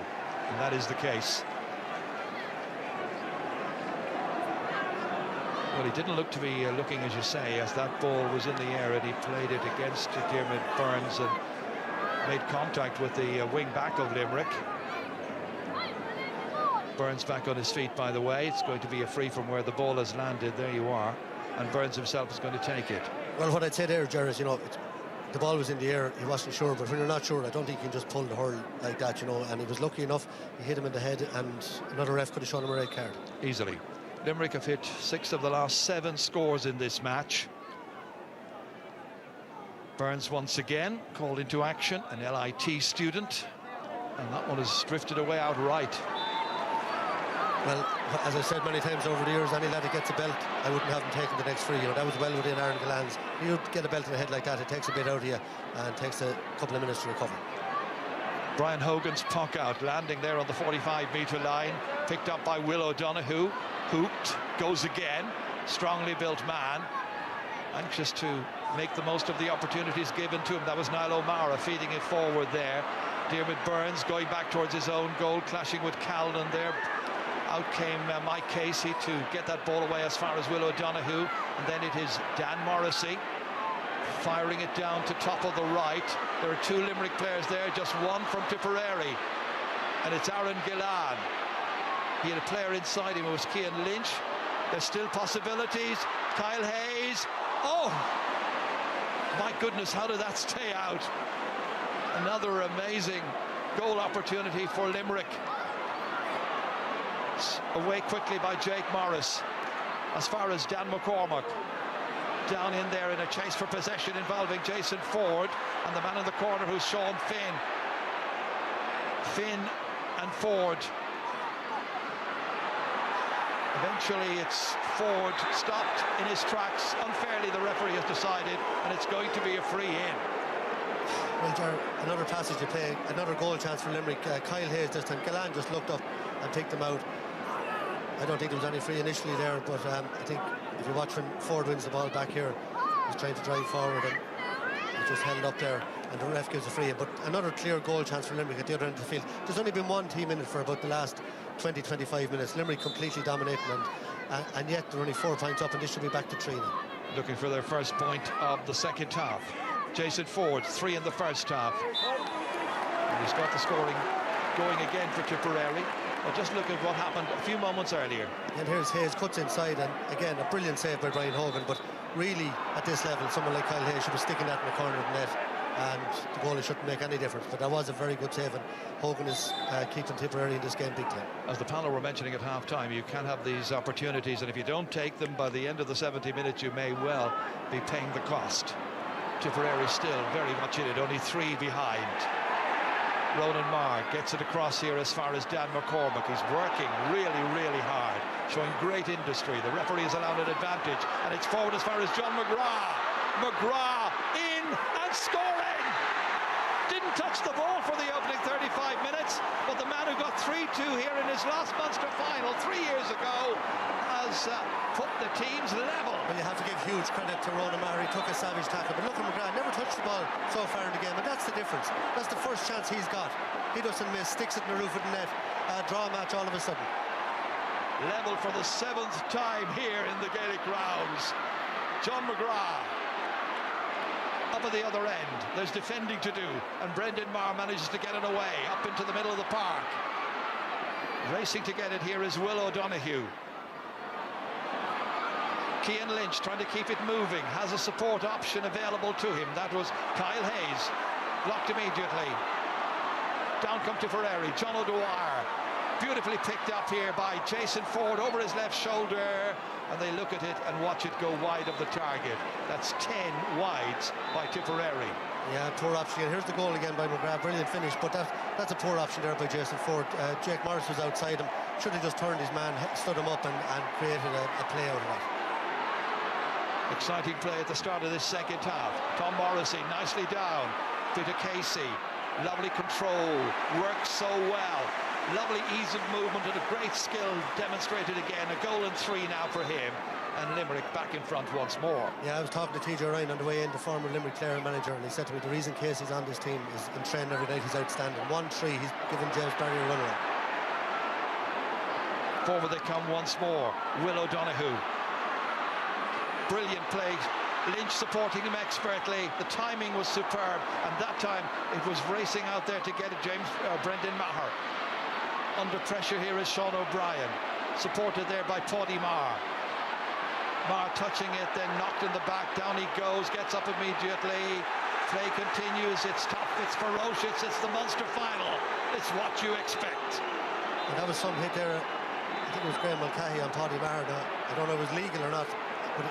and that is the case. Well, he didn't look to be looking, as you say, as that ball was in the air, and he played it against Dermot Burns and made contact with the wing back of Limerick. Burns back on his feet, by the way. It's going to be a free from where the ball has landed. There you are. And Burns himself is going to take it. Well, what I'd say there, Gerard, you know, the ball was in the air. He wasn't sure, but when you're not sure, I don't think you can just pull the hurl like that, you know. And he was lucky enough. He hit him in the head, and another ref could have shown him a red card. Easily. Limerick have hit 6 of the last 7 scores in this match. Burns once again called into action, an LIT student, and that one has drifted away outright. Well, as I said many times over the years, any lad that gets a belt, I wouldn't have him taking the next free. You know, that was well within Aaron Gillan's. You get a belt in the head like that, it takes a bit out of you and takes a couple of minutes to recover. Brian Hogan's puck out, landing there on the 45-metre line, picked up by Will O'Donoghue. Hooked, goes again, strongly built man, anxious to make the most of the opportunities given to him. That was Niall O'Mara feeding it forward there. Dermot Burns going back towards his own goal, clashing with Callan there. Out came Mike Casey to get that ball away as far as Will O'Donoghue, and then it is Dan Morrissey firing it down to top of the right. There are 2 Limerick players there, just one from Tipperary, and it's Aaron Gillan. He had a player inside him, it was Cian Lynch. There's still possibilities. Kyle Hayes. Oh! My goodness, how did that stay out? Another amazing goal opportunity for Limerick. Away quickly by Jake Morris. as far as Dan McCormack. Down in there in a chase for possession involving Jason Ford and the man in the corner who's Sean Finn. Finn and Ford. Eventually it's Ford stopped in his tracks. Unfairly the referee has decided, and it's going to be a free in. Well, Ger, another passage to play, another goal chance for Limerick. Kyle Hayes this time. Gallan just looked up and picked them out. I don't think there was any free initially there, but I think if you watch when Ford wins the ball back here, he's trying to drive forward and he just held up there, and the ref gives a free in. But another clear goal chance for Limerick at the other end of the field. There's only been one team in it for about the last 20-25 minutes. Limerick completely dominating, and yet they're only 4 points up, and this should be back to 3 now. Looking for their first point of the second half. Jason Ford, 3 in the first half. And he's got the scoring going again for Tipperary. Well, just look at what happened a few moments earlier. And here's Hayes, cuts inside, and again a brilliant save by Brian Hogan. But really, at this level, someone like Kyle Hayes should be sticking that in the corner of the net, and the goalie shouldn't make any difference. But that was a very good save, and Hogan is keeping Tipperary in this game big time. As the panel were mentioning at half-time, you can have these opportunities, and if you don't take them by the end of the 70 minutes, you may well be paying the cost. Tipperary still very much in it, only 3 behind. Ronan Marr gets it across here as far as Dan McCormack. He's working really, really hard, showing great industry. The referee has allowed an advantage, and it's forward as far as John McGrath. McGrath in and scoring! Didn't touch the ball for the opening 35 minutes, but the man who got 3-2 here in his last Munster final 3 years ago has put the teams level. Well, you have to give huge credit to Ronan Marr. He took a savage tackle, but look at McGrath, never touched the ball so far in the game, and that's the difference. That's the first chance he's got. He doesn't miss, sticks it in the roof of the net. Draw match all of a sudden. Level for the 7th time here in the Gaelic Grounds. John McGrath up at the other end. There's defending to do, and Brendan Marr manages to get it away up into the middle of the park. Racing to get it here is Will O'Donoghue. Cian Lynch trying to keep it moving, has a support option available to him. That was Kyle Hayes, blocked immediately. Down come Tipperary, John O'Dwyer, beautifully picked up here by Jason Ford over his left shoulder, and they look at it and watch it go wide of the target. That's 10 wides by Tipperary. Yeah, poor option. Here's the goal again by McGrath, brilliant finish, but that's a poor option there by Jason Ford. Jake Morris was outside him, should have just turned his man, stood him up and created a play out of that. Exciting play at the start of this second half. Tom Morrissey nicely down. Peter Casey, lovely control, works so well. Lovely ease of movement and a great skill demonstrated again. A goal and 3 now for him, and Limerick back in front once more. Yeah, I was talking to TJ Ryan on the way in, the former Limerick player and manager, and he said to me the reason Casey's on this team is in training every night he's outstanding. 1-3, he's given James Barry a run-around. Forward they come once more. Will O'Donoghue. Brilliant play. Lynch supporting him expertly. The timing was superb, and that time it was racing out there to get it. Brendan Maher. Under pressure here is Sean O'Brien, supported there by Paddy Marr. Marr touching it, then knocked in the back. Down he goes, gets up immediately. Play continues. It's tough, it's ferocious, it's the Munster final. It's what you expect. And that was some hit there. I think it was Graham Mulcahy on Paddy Marr. I don't know if it was legal or not, but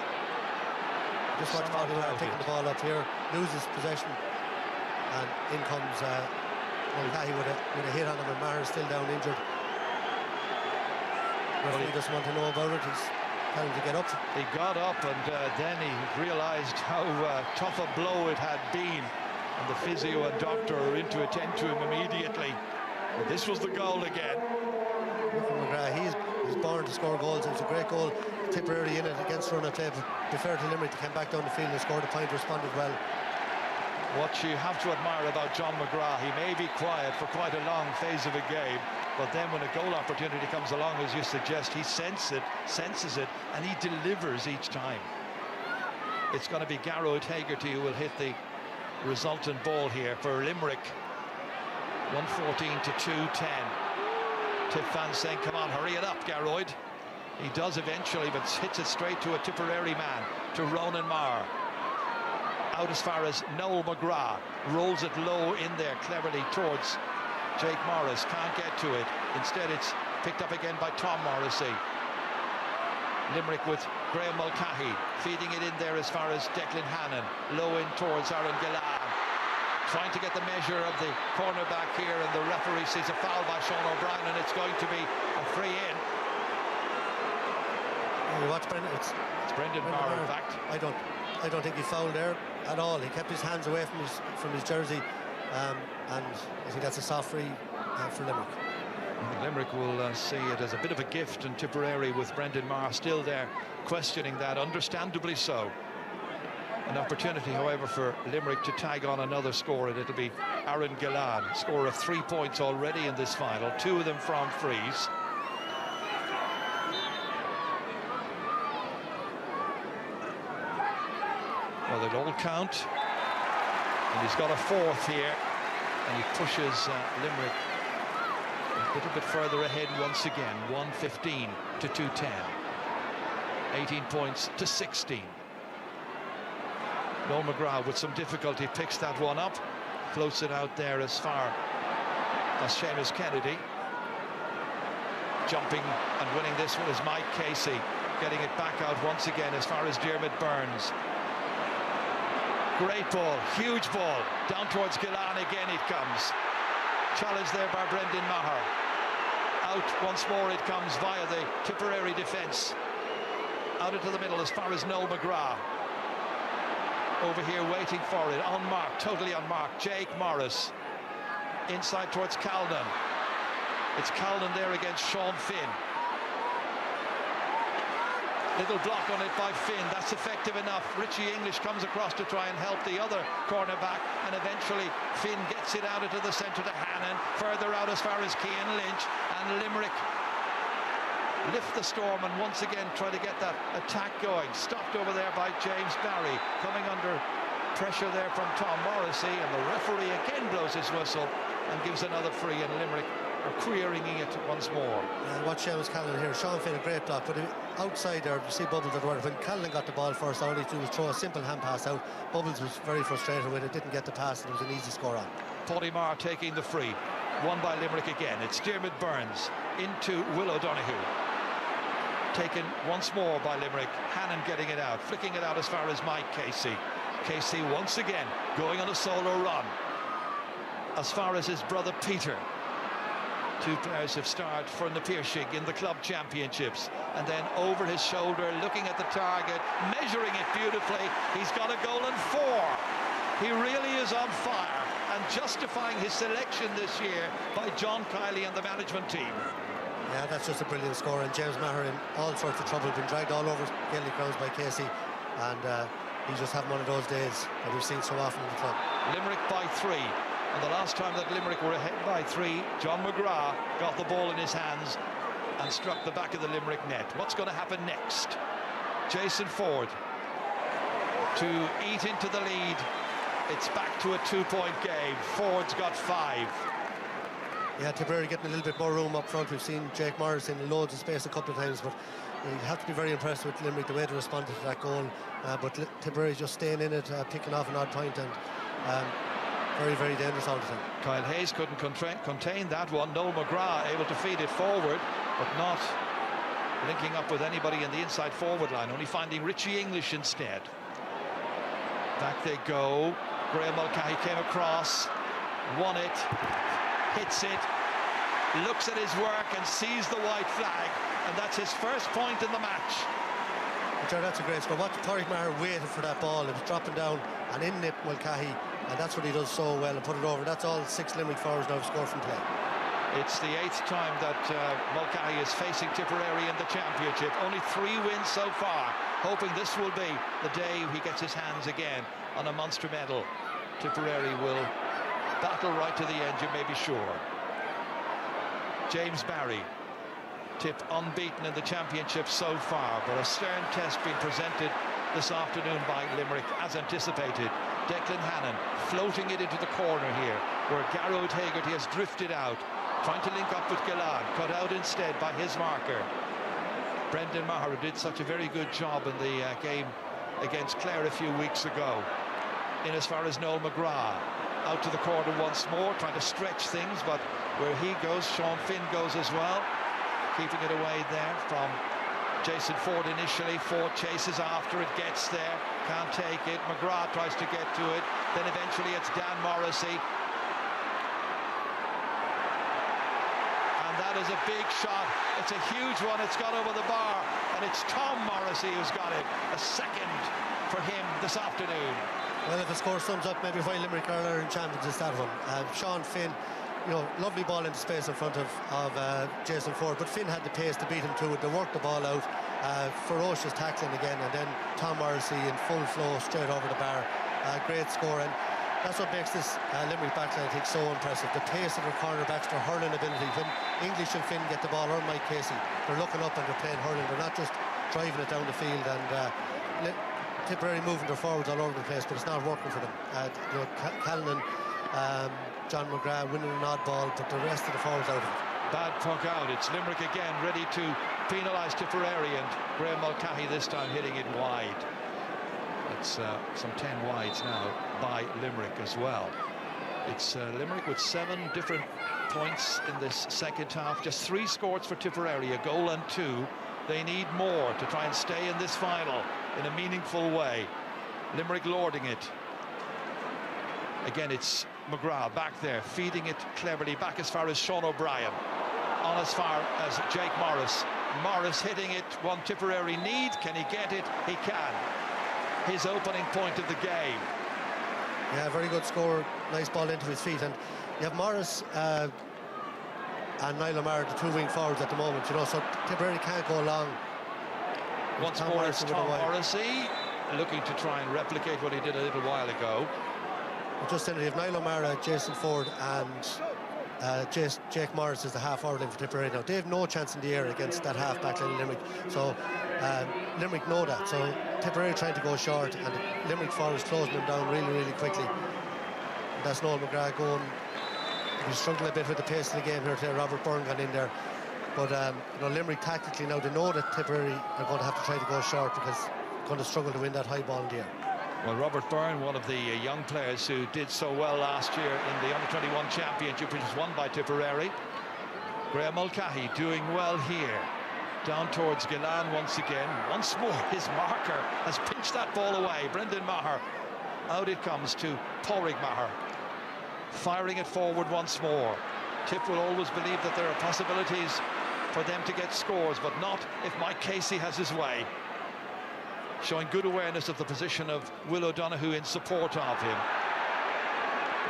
just watch Paddy Marr taking the ball up here, loses possession, and in comes Mulcahy with a hit on him, and Marr is still down injured. Referee doesn't want to know about it. He's telling him to get up. He got up, and then he realised how tough a blow it had been, and the physio and doctor are in to attend to him immediately. But this was the goal again. Look at McGrath, he's born to score goals. It was a great goal. Tipperary in it against run of play, but be fair to Limerick, they came back down the field and scored a point, responded well. What you have to admire about John McGrath, he may be quiet for quite a long phase of a game, but then when a goal opportunity comes along, as you suggest, he senses it, and he delivers each time. It's going to be Garrod Hegarty who will hit the resultant ball here for Limerick. 1:14 to 2:10. Tip fans saying, come on, hurry it up, Garrod. He does eventually, but hits it straight to a Tipperary man, to Ronan Marr. Out as far as Noel McGrath, rolls it low in there cleverly towards Jake Morris, can't get to it. Instead it's picked up again by Tom Morrissey. Limerick with Graham Mulcahy feeding it in there as far as Declan Hannon, low in towards Aaron Gillan, trying to get the measure of the cornerback here, and the referee sees a foul by Sean O'Brien, and it's going to be a free in. You watch Brendan, it's Brendan Maher, in fact. I don't think he fouled there at all. He kept his hands away from his jersey, and I think that's a soft free for Limerick. Limerick will see it as a bit of a gift, and Tipperary with Brendan Maher still there questioning that, understandably so. An opportunity, however, for Limerick to tag on another score, and it'll be Aaron Gillan, scorer of 3 points already in this final, 2 of them from frees. Well, they'll all count, and he's got a 4th here, and he pushes Limerick a little bit further ahead once again, 115 to 210, 18 points to 16. Noel McGrath with some difficulty picks that one up, floats it out there as far as Seamus Kennedy. Jumping and winning this one is Mike Casey, getting it back out once again as far as Diarmaid Byrnes. Great ball, huge ball, down towards Gillan again it comes. Challenge there by Brendan Maher. Out once more it comes via the Tipperary defence. Out into the middle as far as Noel McGrath. Over here waiting for it, unmarked, totally unmarked, Jake Morris. Inside towards Calnan. It's Calnan there against Sean Finn. Little block on it by Finn, that's effective enough. Richie English comes across to try and help the other cornerback, and eventually Finn gets it out into the centre to Hannon, further out as far as Cian Lynch, and Limerick lift the storm and once again try to get that attack going. Stopped over there by James Barry, coming under pressure there from Tom Morrissey, and the referee again blows his whistle and gives another free, and Limerick are querying it once more. Watch Seamus Callan here. Sean Finn, a great block, but outside there, you see Bubbles at work. When Callan got the ball first, all he did was throw a simple hand pass out. Bubbles was very frustrated with it, didn't get the pass, and it was an easy score on. Paddy Maher taking the free, won by Limerick again. It's Diarmaid Byrnes into Will O'Donoghue. Taken once more by Limerick. Hannon getting it out, flicking it out as far as Mike Casey. Casey once again going on a solo run as far as his brother Peter. 2 players have starred for the Piercing in the club championships, and then over his shoulder looking at the target, measuring it beautifully. He's got a goal and 4. He really is on fire, and justifying his selection this year by John Kiley and the management team. Yeah, that's just a brilliant score, and James Maher in all sorts of trouble, been dragged all over Gaelic Grounds by Casey, and he's just having one of those days that we've seen so often in the club. Limerick by 3, and the last time that Limerick were ahead by 3, John McGrath got the ball in his hands and struck the back of the Limerick net. What's going to happen next? Jason Ford to eat into the lead. It's back to a 2-point game. Ford's got 5. Yeah, Tipperary getting a little bit more room up front. We've seen Jake Morris in loads of space a couple of times, but you have to be very impressed with Limerick, the way they responded to that goal. But Tipperary just staying in it, picking off an odd point, and very, very dangerous all the time. Kyle Hayes couldn't contain that one. Noel McGrath able to feed it forward, but not linking up with anybody in the inside forward line, only finding Richie English instead. Back they go. Graham Mulcahy came across, won it, hits it, looks at his work and sees the white flag, and that's his first point in the match. That's a great score. What Tariq Maher waited for that ball. It was dropping down, and in nipped Mulcahy, and that's what he does so well, and put it over. That's all 6 Limerick forwards now have scored from play. It's the 8th time that Mulcahy is facing Tipperary in the championship. Only 3 wins so far, hoping this will be the day he gets his hands again on a Munster medal. Tipperary will battle right to the end, you may be sure. James Barry, Tip unbeaten in the championship so far, but a stern test being presented this afternoon by Limerick as anticipated. Declan Hannon floating it into the corner here, where Garrod Hagerty has drifted out, trying to link up with Gillan, cut out instead by his marker. Brendan Maher did such a very good job in the game against Clare a few weeks ago. In as far as Noel McGrath, out to the corner once more, trying to stretch things, but where he goes, Sean Finn goes as well, keeping it away there from Jason Ford initially. Ford chases after it, gets there, can't take it. McGrath tries to get to it. Then eventually it's Dan Morrissey. And that is a big shot. It's a huge one. It's got over the bar. And it's Tom Morrissey who's got it. A second for him this afternoon. Well, if the score sums up maybe why Limerick are Ireland champions, it's that one. Sean Finn, you know, lovely ball into space in front of Jason Ford, but Finn had the pace to beat him to it. They worked the ball out, ferocious tackling again, and then Tom Morrissey in full flow straight over the bar. Great score, and that's what makes this Limerick backline, I think, so impressive. The pace of their cornerbacks, their hurling ability. When English and Finn get the ball, or Mike Casey, they're looking up and they're playing hurling. They're not just driving it down the field, and Tipperary moving their forwards all over the place, but it's not working for them. You know, Callan, John McGrath winning an odd ball, but the rest of the forwards out of it. Bad puck out. It's Limerick again, ready to penalise Tipperary, and Graham Mulcahy this time hitting it wide. It's some 10 wides now by Limerick as well. It's Limerick with 7 different points in this second half. Just 3 scores for Tipperary, a goal and 2. They need more to try and stay in this final in a meaningful way. Limerick lording it. Again, it's McGrath back there, feeding it cleverly back as far as Sean O'Brien. On as far as Jake Morris. Morris hitting it, one Tipperary need. Can he get it? He can. His opening point of the game. Yeah, very good score. Nice ball into his feet. And you have Morris and Niall O'Meara, the 2 wing forwards at the moment, you know, so Tipperary can't go long. Once more it's Tom Morrissey looking to try and replicate what he did a little while ago. Just saying, you have Niall O'Meara, Jason Ford and Jake Morris is the half forward line for Tipperary now. They have no chance in the air against that half back line in Limerick, so Limerick know that. So Tipperary trying to go short, and the Limerick forwards closing them down really, really quickly. And that's Noel McGrath going. He's struggling a bit with the pace of the game here today. Robert Byrne got in there, but you know, Limerick tactically now, they know that Tipperary are going to have to try to go short because they're going to struggle to win that high ball in the air. Well, Robert Byrne, one of the young players who did so well last year in the Under-21 Championship, which was won by Tipperary. Graham Mulcahy doing well here. Down towards Gillan once again. Once more, his marker has pinched that ball away. Brendan Maher. Out it comes to Pádraig Maher. Firing it forward once more. Tip will always believe that there are possibilities for them to get scores, but not if Mike Casey has his way. Showing good awareness of the position of Will O'Donoghue in support of him.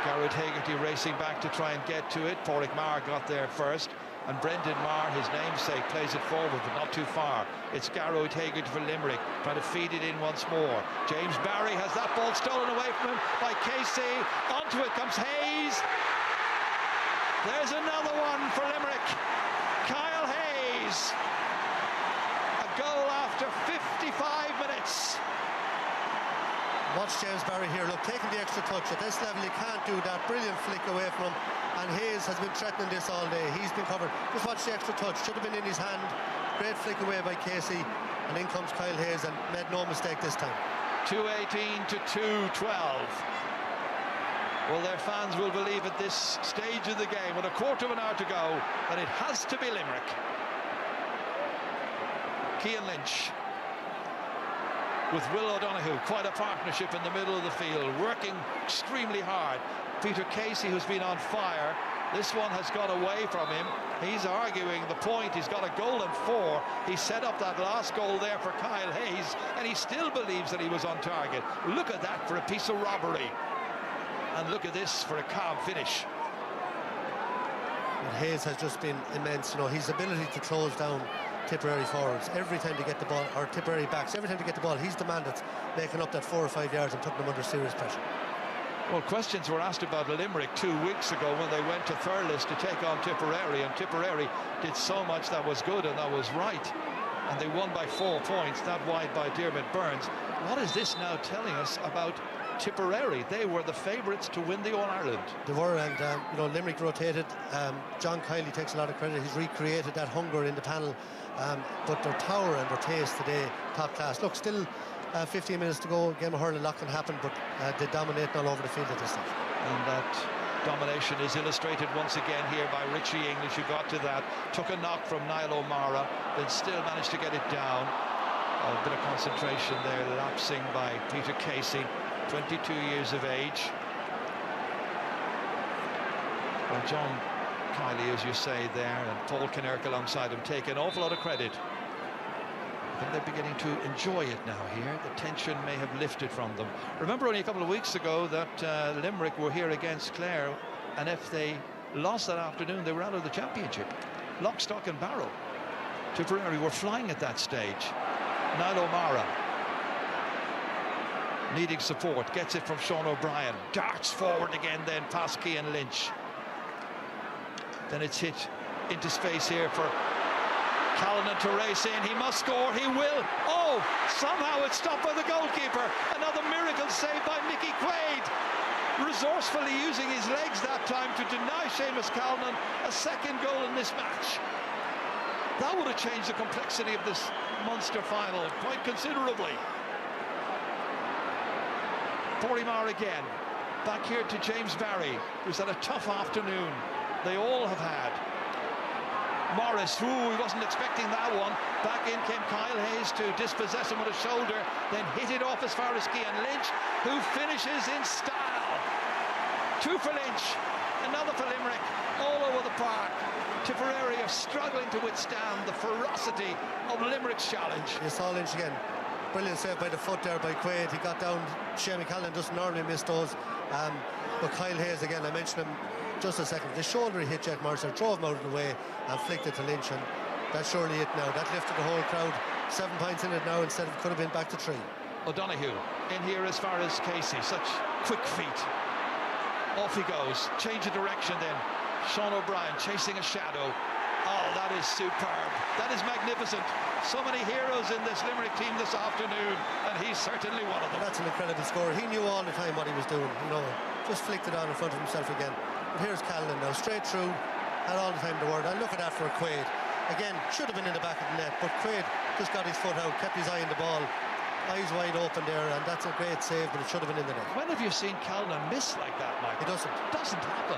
Garrett Hegarty racing back to try and get to it. Pádraig Maher got there first, and Brendan Maher, his namesake, plays it forward but not too far. It's Garrett Hegarty for Limerick trying to feed it in once more. James Barry has that ball stolen away from him by Casey. Onto it comes Hayes. There's another one for Limerick. Kyle Hayes. A goal after 55 minutes. Watch James Barry here, look, taking the extra touch. At this level, he can't do that. Brilliant flick away from him. And Hayes has been threatening this all day. He's been covered. Just watch the extra touch. Should have been in his hand. Great flick away by Casey. And in comes Kyle Hayes, and made no mistake this time. 2:18 to 2:12. Well, their fans will believe at this stage of the game, with a quarter of an hour to go, that it has to be Limerick. Cian Lynch with Will O'Donoghue, quite a partnership in the middle of the field, working extremely hard. Peter Casey, who's been on fire, this one has got away from him. He's arguing the point. He's got a goal and 4. He set up that last goal there for Kyle Hayes, and he still believes that he was on target. Look at that for a piece of robbery. And look at this for a calm finish. And Hayes has just been immense. You know, his ability to close down Tipperary forwards every time they get the ball, or Tipperary backs, every time they get the ball, he's the man that's making up that 4 or 5 yards and putting them under serious pressure. Well, questions were asked about Limerick 2 weeks ago when they went to Thurles to take on Tipperary, and Tipperary did so much that was good and that was right. And they won by 4 points, that wide by Dermot Burns. What is this now telling us about Tipperary? They were the favourites to win the All-Ireland. They were, and you know, Limerick rotated. John Kiley takes a lot of credit. He's recreated that hunger in the panel, but their power and their pace today, top class. Look, still 15 minutes to go. Game of hurling, a lot can happen, but they're dominating all over the field at this stage. And that Domination is illustrated once again here by Richie English, who got to that, took a knock from Niall O'Mara, then still managed to get it down. A bit of concentration there, lapsing by Peter Casey, 22 years of age. Well, John Kiley, as you say there, and Paul Kinnerk alongside him, take an awful lot of credit. I think they're beginning to enjoy it now here. The tension may have lifted from them. Remember only a couple of weeks ago that Limerick were here against Clare, and if they lost that afternoon, they were out of the championship. Lock, stock and barrel. Tipperary were flying at that stage. Niall O'Mara needing support, gets it from Sean O'Brien, darts forward again then past Cian Lynch. Then it's hit into space here for Callanan to race in. He must score, he will. Oh, somehow it's stopped by the goalkeeper. Another miracle save by Nicky Quaid, resourcefully using his legs that time to deny Seamus Callanan a second goal in this match. That would have changed the complexity of this Munster final quite considerably. Porrimar again, back here to James Barry, who's had a tough afternoon. They all have had. Morris, he wasn't expecting that one. Back in came Kyle Hayes to dispossess him with a shoulder, then hit it off as far as Cian Lynch, who finishes in style. Two for Lynch, another for Limerick, all over the park. Tipperary are struggling to withstand the ferocity of Limerick's challenge. You saw Lynch again. Brilliant save by the foot there by Quaid. He got down. Seamus Callanan doesn't normally miss those. But Kyle Hayes again, I mentioned him just a second. The shoulder he hit Jack Mercer, drove him out of the way and flicked it to Lynch, and that's surely it now. That lifted the whole crowd. 7 points in it now instead of, could have been back to 3. O'Donoghue in here as far as Casey. Such quick feet. Off he goes. Change of direction then. Sean O'Brien chasing a shadow. Oh, that is superb. That is magnificent. So many heroes in this Limerick team this afternoon, and he's certainly one of them. That's an incredible score. He knew all the time what he was doing, you know, just flicked it on in front of himself again. But here's Callanan now, straight through, had all the time in the world. And look at that for Quaid. Again, should have been in the back of the net, but Quaid just got his foot out, kept his eye on the ball, eyes wide open there, and that's a great save, but it should have been in the net. When have you seen Callanan miss like that, Mike? It doesn't. Doesn't happen.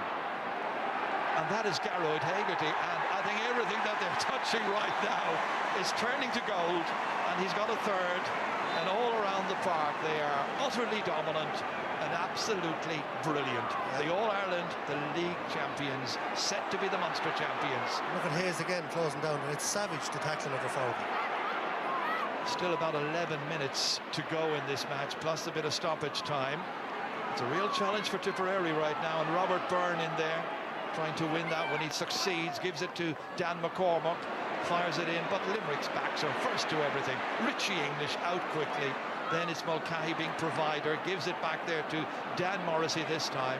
And that is Gearóid Hegarty, and I think everything that they're touching right now is turning to gold, and he's got a third, and all around the park they are utterly dominant and absolutely brilliant. The All-Ireland, the league champions, set to be the Munster champions. Look at Hayes again closing down. It's savage to tackle over forward. Still about 11 minutes to go in this match, plus a bit of stoppage time. It's a real challenge for Tipperary right now, and Robert Byrne in there, trying to win that when he succeeds, gives it to Dan McCormack, fires it in, but Limerick's backs are first to everything. Richie English out quickly, then it's Mulcahy being provider, gives it back there to Dan Morrissey this time,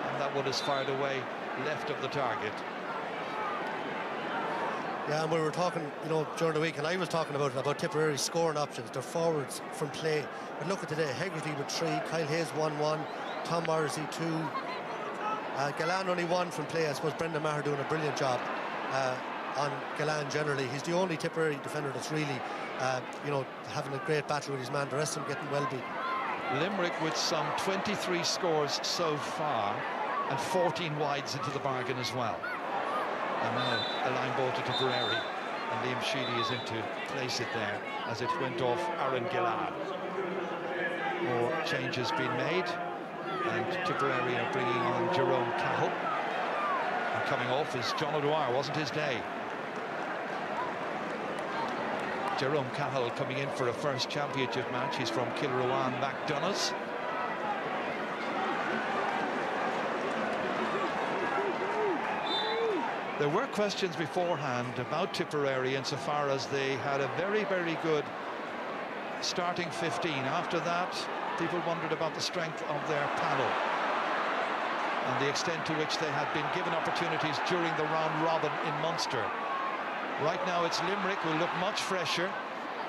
and that one is fired away left of the target. Yeah, and we were talking, you know, during the week, and I was talking about Tipperary's scoring options, their forwards from play. But look at today, Hegarty with 3, Kyle Hayes 1-1, Tom Morrissey 2, Galan only 1 from play. I suppose Brendan Maher doing a brilliant job on Galan generally. He's the only Tipperary defender that's really, you know, having a great battle with his man. The rest of them getting well beaten. Limerick with some 23 scores so far and 14 wides into the bargain as well. And now a line ball to Tipperary, and Liam Sheedy is in to place it there as it went off Aaron Gillard. More changes been made, and Tipperary are bringing on Jerome Cahill. And coming off is John O'Dwyer, wasn't his day. Jerome Cahill coming in for a first championship match. He's from Kilruane MacDonough's. There were questions beforehand about Tipperary insofar as they had a very, very good starting 15. After that, people wondered about the strength of their panel and the extent to which they had been given opportunities during the round robin in Munster. Right now it's Limerick who look much fresher.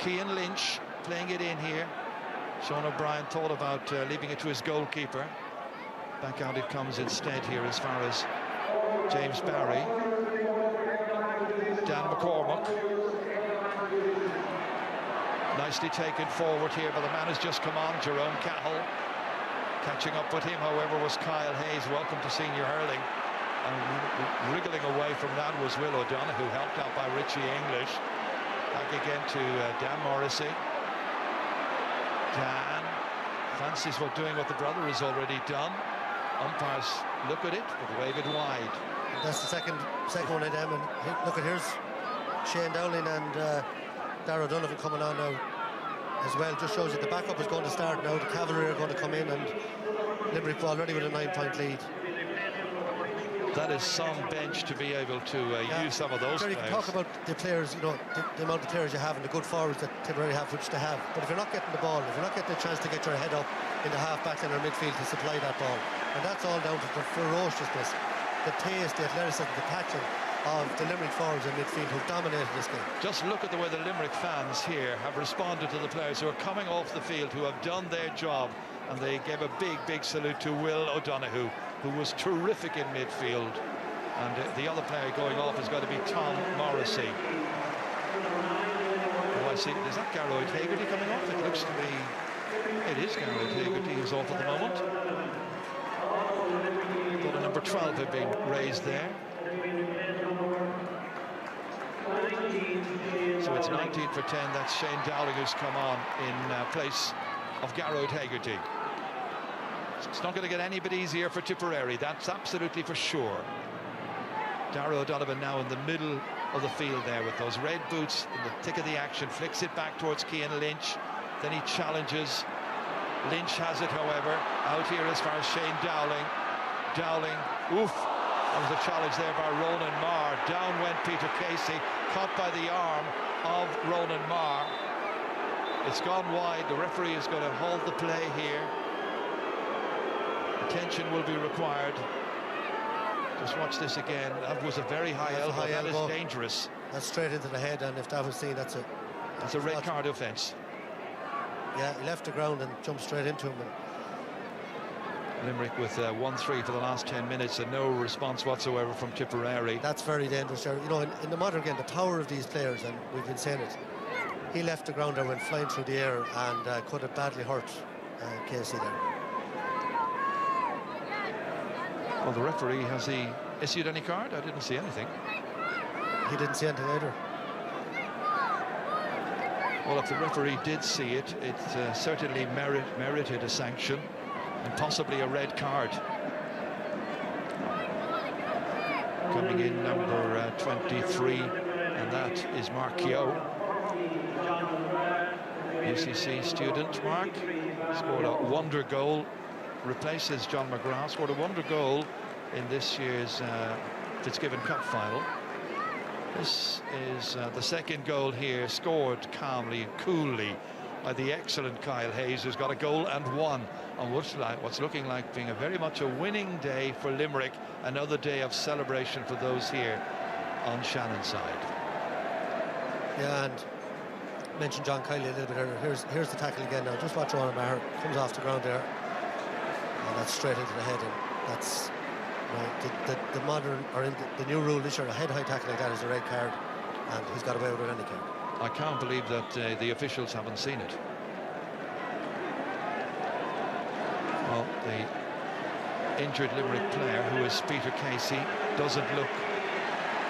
Cian Lynch playing it in here. Sean O'Brien thought about leaving it to his goalkeeper. Back out it comes instead here as far as James Barry. Dan McCormack. Nicely taken forward here, but the man has just come on, Jerome Cahill. Catching up with him, however, was Kyle Hayes. Welcome to senior hurling. And wriggling away from that was Will O'Donoghue, helped out by Richie English. Back again to Dan Morrissey. Dan fancies doing what the brother has already done. Umpires look at it, but wave it wide. That's the second one of them. And look at here's Shane Dowling and Darragh Donovan coming on now as well. Just shows that the backup is going to start now. The cavalry are going to come in, and Limerick already with a 9-point lead. That is some bench to be able to use some of those Jerry, players. you can talk about the players, you know, the amount of players you have and the good forwards that Tipperary have, which they have. But if you're not getting the ball, if you're not getting a chance to get your head up in the half-back line or midfield to supply that ball, and that's all down to the ferociousness, the pace, the athleticism, the tackling of the Limerick forwards in midfield who've dominated this game. Just look at the way the Limerick fans here have responded to the players who are coming off the field, who have done their job, and they gave a big salute to Will O'Donoghue, who was terrific in midfield. And the other player going off is going to be Tom Morrissey. Oh, I see. Is that Garroyd Hagerty coming off? It looks to be. It is Garroyd Hagerty who's off at the moment. Thought a number 12 had been raised there. So it's 19 for 10. That's Shane Dowling who's come on in place of Garroyd Hagerty. It's not going to get any bit easier for Tipperary. That's absolutely for sure. Darragh O'Donovan now in the middle of the field there with those red boots in the thick of the action, flicks it back towards Cian Lynch, then he challenges. Lynch has it, however, out here as far as Shane Dowling. Dowling, oof, that was a challenge there by Ronan Marr. Down went Peter Casey, caught by the arm of Ronan Marr. It's gone wide. The referee is going to hold the play here. Attention will be required. Just watch this again. That was a very high elbow. That is dangerous. That's straight into the head, and if that was seen, that's a red card offence. Yeah, he left the ground and jumped straight into him. Limerick with 1-3 for the last 10 minutes and no response whatsoever from Tipperary. That's very dangerous, Jerry. You know, in the modern game, the power of these players, and we've been saying it, he left the ground and went flying through the air and could have badly hurt Casey there. Well, the referee, has he issued any card? I didn't see anything. He didn't see anything either. Well, if the referee did see it, it certainly merited a sanction and possibly a red card. Coming in number 23, and that is Mark Keogh. UCC student, Mark. Scored a wonder goal. Replaces John McGrath, scored a wonder goal in this year's Fitzgibbon Cup final. This is the second goal here, scored calmly and coolly by the excellent Kyle Hayes, who's got a goal and one on what's looking like being very much a winning day for Limerick. Another day of celebration for those here on Shannon's side. Yeah, and mentioned John Kiley a little bit earlier. Here's the tackle again now. Just watch Ronan Maher, comes off the ground there. And that's straight into the head, and that's the modern, or in the new rule this year, a head-high tackle like that is a red card, and he's got away with it any card. I can't believe that the officials haven't seen it. Well, the injured Limerick player, who is Peter Casey, doesn't look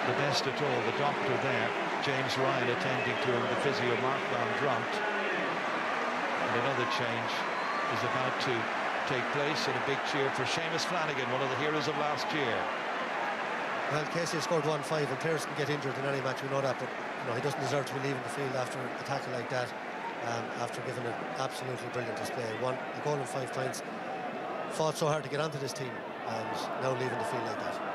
the best at all. The doctor there, James Ryan, attending to him, the physio Mark Van Dront. And another change is about to take place, and a big cheer for Seamus Flanagan, one of the heroes of last year. Well, Casey scored 1-5, and players can get injured in any match, we know that, but you know, he doesn't deserve to be leaving the field after a tackle like that, after giving an absolutely brilliant display. Won a goal and 5 points, fought so hard to get onto this team, and now leaving the field like that.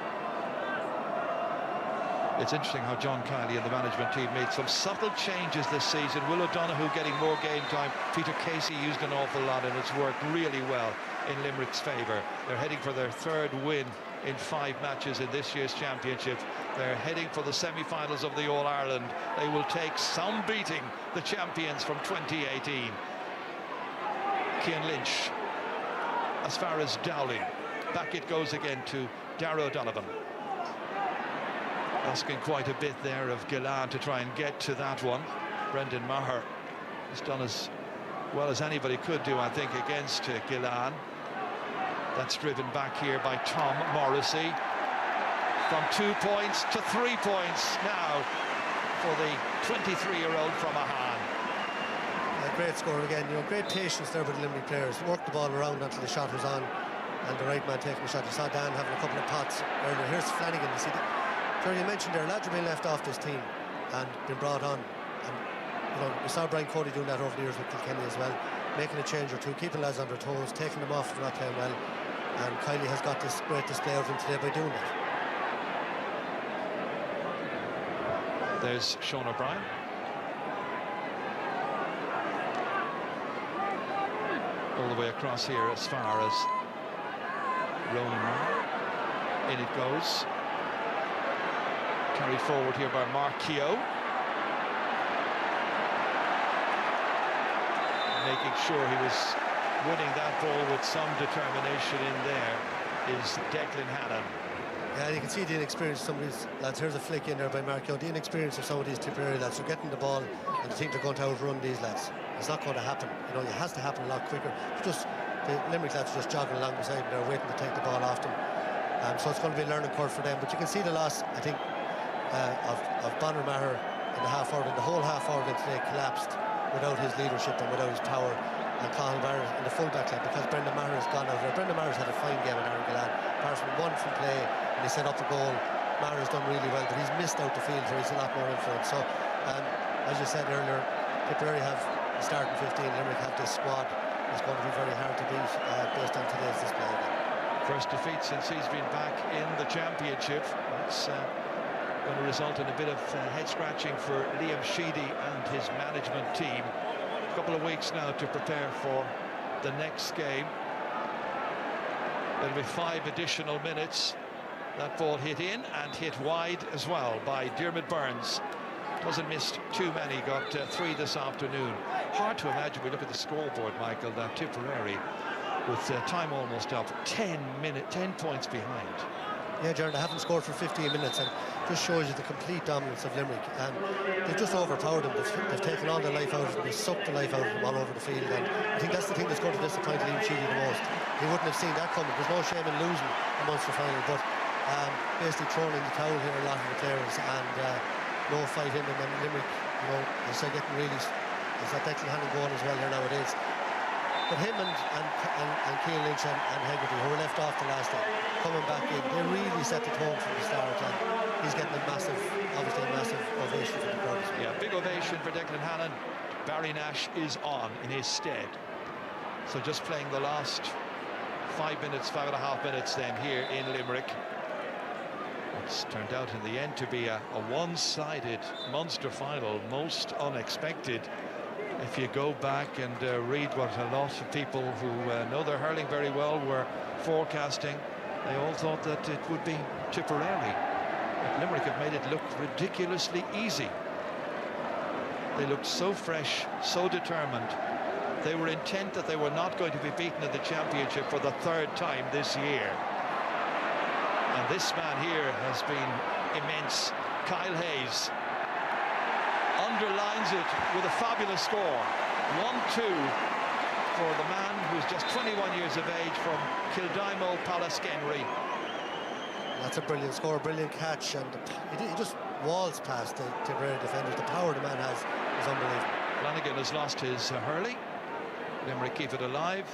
It's interesting how John Kiley and the management team made some subtle changes this season. Will O'Donoghue getting more game time. Peter Casey used an awful lot, and it's worked really well in Limerick's favour. They're heading for their 3rd win in 5 matches in this year's championship. They're heading for the semi-finals of the All-Ireland. They will take some beating, the champions from 2018. Cian Lynch. As far as Dowling, back it goes again to Darragh O'Donovan. Asking quite a bit there of Gillan to try and get to that one. Brendan Maher has done as well as anybody could do, I think, against Gillan. That's driven back here by Tom Morrissey. From 2 points to 3 points now for the 23-year-old from Ahan. A great score again. Great patience there by the Limerick players. Worked the ball around until the shot was on, and the right man taking the shot. You saw Dan having a couple of pots earlier. Here's Flanagan. You see, you mentioned there, lads are being left off this team and been brought on. And we saw Brian Cody doing that over the years with Kilkenny as well, making a change or two, keeping lads on their toes, taking them off if they're not playing well. And Kylie has got this great display out of him today by doing that. There's Sean O'Brien. All the way across here as far as Ronan Moore. In it goes. Carried forward here by Mark Keogh. Making sure he was winning that ball with some determination in there is Declan Hannon. Yeah, you can see the inexperience of some of these lads. Here's a flick in there by Mark Keogh. The inexperience of some of these Tipperary lads. They're getting the ball and they think they're going to outrun these lads. It's not going to happen. It has to happen a lot quicker. It's just the Limerick lads are just jogging along beside them. They're waiting to take the ball off them. So it's going to be a learning curve for them. But you can see the loss, I think, of Bonner Maher in the half forward. The whole half forward today collapsed without his leadership and without his power. And Cathal Barrett in the full back line, because Brendan Maher has gone out there. Brendan Maher's had a fine game in Argyll. Apart from one from play, and he set up the goal. Maher has done really well, but he's missed out the field where he's a lot more influence. So, as you said earlier, Tipperary have the starting 15. Limerick have this squad. It's going to be very hard to beat based on today's display again. First defeat since he's been back in the championship. That's going to result in a bit of head-scratching for Liam Sheedy and his management team. Couple of weeks now to prepare for the next game. There'll be 5 additional minutes. That ball hit in and hit wide as well by Diarmaid Burns. Doesn't miss too many, got 3 this afternoon. Hard to imagine, we look at the scoreboard, Michael, that Tipperary, with time almost up, 10 points behind. Yeah, Jared, they haven't scored for 15 minutes, and this shows you the complete dominance of Limerick. And they've just overpowered them. They've taken all the life out of them. They've sucked the life out of them all over the field. And I think that's the thing that's going to disappoint Liam Sheedy the most. He wouldn't have seen that coming. There's no shame in losing a Munster final, but basically throwing in the towel here a lot of the players, and no fight in them. And Limerick, as they're getting really, there's that Declan Hannon going as well here nowadays. But him and Cian Lynch and Hegarty, who were left off the last day, coming back in, they really set the tone from the start, and he's getting obviously a massive ovation from the crowd. Yeah, big ovation for Declan Hannon. Barry Nash is on in his stead. So just playing the last 5.5 minutes then here in Limerick. It's turned out in the end to be a one-sided Munster final, most unexpected. If you go back and read what a lot of people who know their hurling very well were forecasting, they all thought that it would be Tipperary. But Limerick have made it look ridiculously easy. They looked so fresh, so determined. They were intent that they were not going to be beaten in the championship for the 3rd time this year. And this man here has been immense. Kyle Hayes underlines it with a fabulous score. 1-2 for the man who's just 21 years of age from Kildimo Pallaskenry. That's a brilliant score, brilliant catch, and he just walls past the Tipperary defenders. The power the man has is unbelievable. Flanagan has lost his hurley. Limerick keep it alive.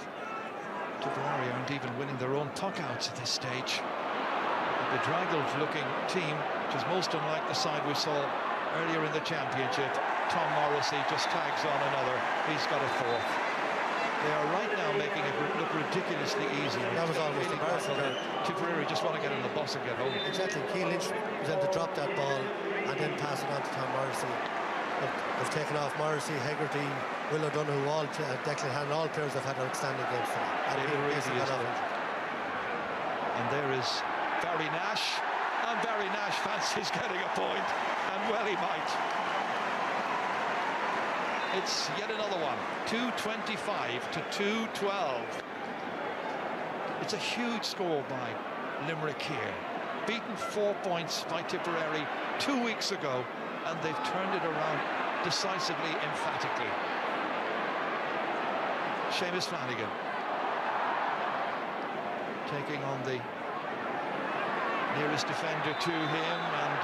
Tipperary aren't even winning their own puck-outs at this stage. A bedraggled-looking team, which is most unlike the side we saw earlier in the championship. Tom Morrissey just tags on another. He's got a 4th. They are right now making it look ridiculously easy. That was almost embarrassing. Tipperary just want to get on the bus and get home. Exactly. Cian Lynch was able to drop that ball and then pass it on to Tom Morrissey. But they've taken off Morrissey, Hegarty, Will O'Donoghue, Declan Hannon. All players have had outstanding games for them. And there is Barry Nash. And Barry Nash fancies getting a point, and well he might. It's yet another one, 2:25 to 2:12. It's a huge score by Limerick here. Beaten 4 points by Tipperary 2 weeks ago, and they've turned it around decisively, emphatically. Seamus Flanagan. taking on the nearest defender to him, and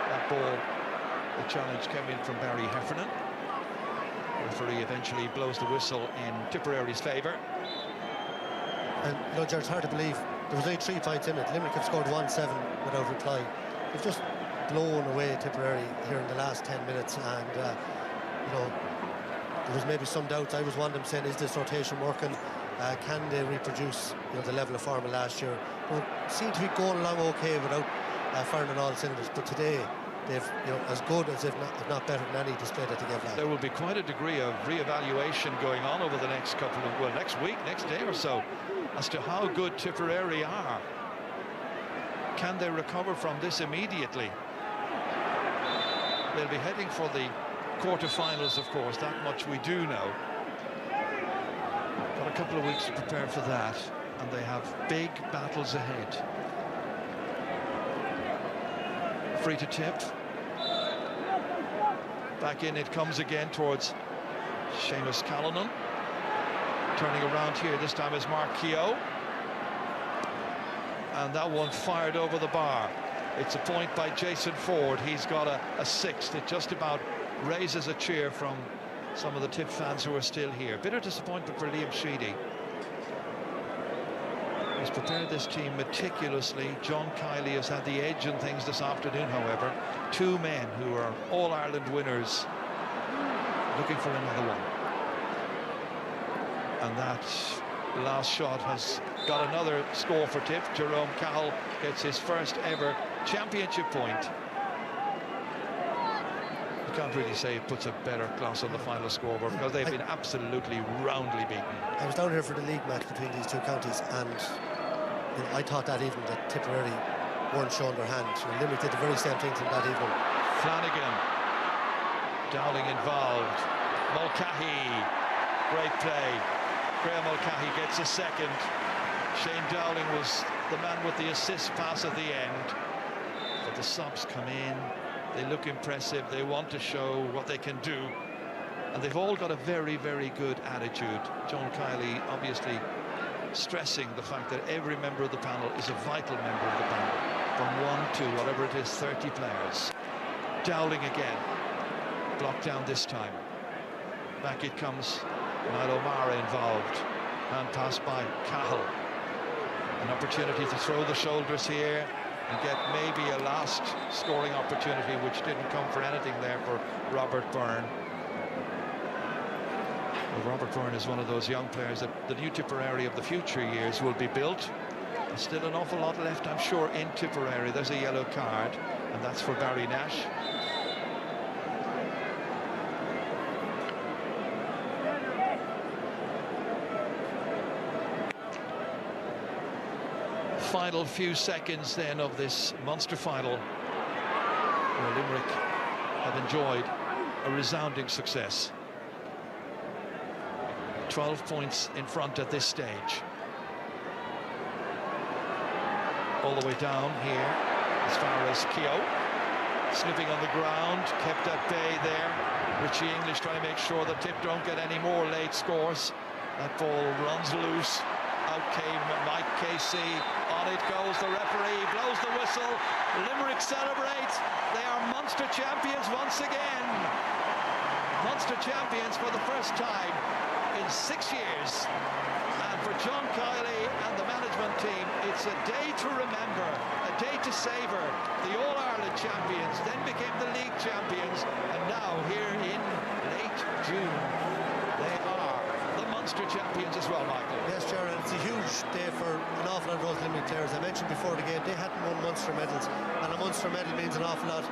that ball, the challenge came in from Barry Heffernan. The referee eventually blows the whistle in Tipperary's favour. And you know, George, it's hard to believe there was only 3 points in it. Limerick have scored 1-7 without reply. They've just blown away Tipperary here in the last 10 minutes, and you know, there was maybe some doubts. I was one of them saying, is this rotation working? Can they reproduce, you know, the level of form of last year? They seem to be going along okay without firing on all cylinders, but today they've, you know, as good as if not better than any display that they gave last. There will be quite a degree of re-evaluation going on over the next couple of, well, next week, next day or so, as to how good Tipperary are. Can they recover from this immediately? They'll be heading for the quarter-finals, of course, that much we do know. Got a couple of weeks to prepare for that, and they have big battles ahead. Free to tip. Back in it comes again towards Seamus Callanan. Turning around here, this time is Mark Keogh. And that one fired over the bar. It's a point by Jason Ford. He's got a sixth. It just about raises a cheer from some of the Tip fans who are still here. Bitter disappointment for Liam Sheedy. He's prepared this team meticulously. John Kiley has had the edge in things this afternoon, however. 2 men who are All-Ireland winners looking for another one. And that last shot has got another score for Tip. Jerome Cahill gets his first ever championship point. You can't really say it puts a better class on the final scoreboard, because they've been absolutely roundly beaten. I was down here for the league match between these two counties, and you know, I thought that evening that Tipperary weren't showing their hand. You know, Limerick did the very same thing to them that evening. Flanagan, Dowling involved, Mulcahy, great play. Graham Mulcahy gets a second. Shane Dowling was the man with the assist pass at the end. But the subs come in, they look impressive, they want to show what they can do. And they've all got a very, very good attitude. John Kiley obviously stressing the fact that every member of the panel is a vital member of the panel. From 1 to whatever it is, 30 players. Dowling again, blocked down this time. Back it comes, Niall O'Mara involved. Hand pass by Cahill. An opportunity to throw the shoulders here and get maybe a last scoring opportunity, which didn't come for anything there for Robert Byrne. Well, Robert Byrne is one of those young players that the new Tipperary of the future years will be built. There's still an awful lot left, I'm sure, in Tipperary. There's a yellow card, and that's for Barry Nash. Final few seconds then of this Munster final, where Limerick have enjoyed a resounding success. 12 points in front at this stage. All the way down here as far as Keogh. Slipping on the ground, kept at bay there. Richie English trying to make sure that Tip don't get any more late scores. That ball runs loose. Out came Mike Casey. On it goes the referee, blows the whistle. Limerick celebrate. They are Munster champions once again. Munster champions for the first time in 6 years. And for John Kiley and the management team, it's a day to remember, a day to savour. The All-Ireland champions then became the league champions, and now here in late June, they are the Munster champions as well, Michael. Yes, Gerard, it's a huge day for an awful lot of those Limerick players. I mentioned before the game, they hadn't won Munster medals, and a Munster medal means an awful lot.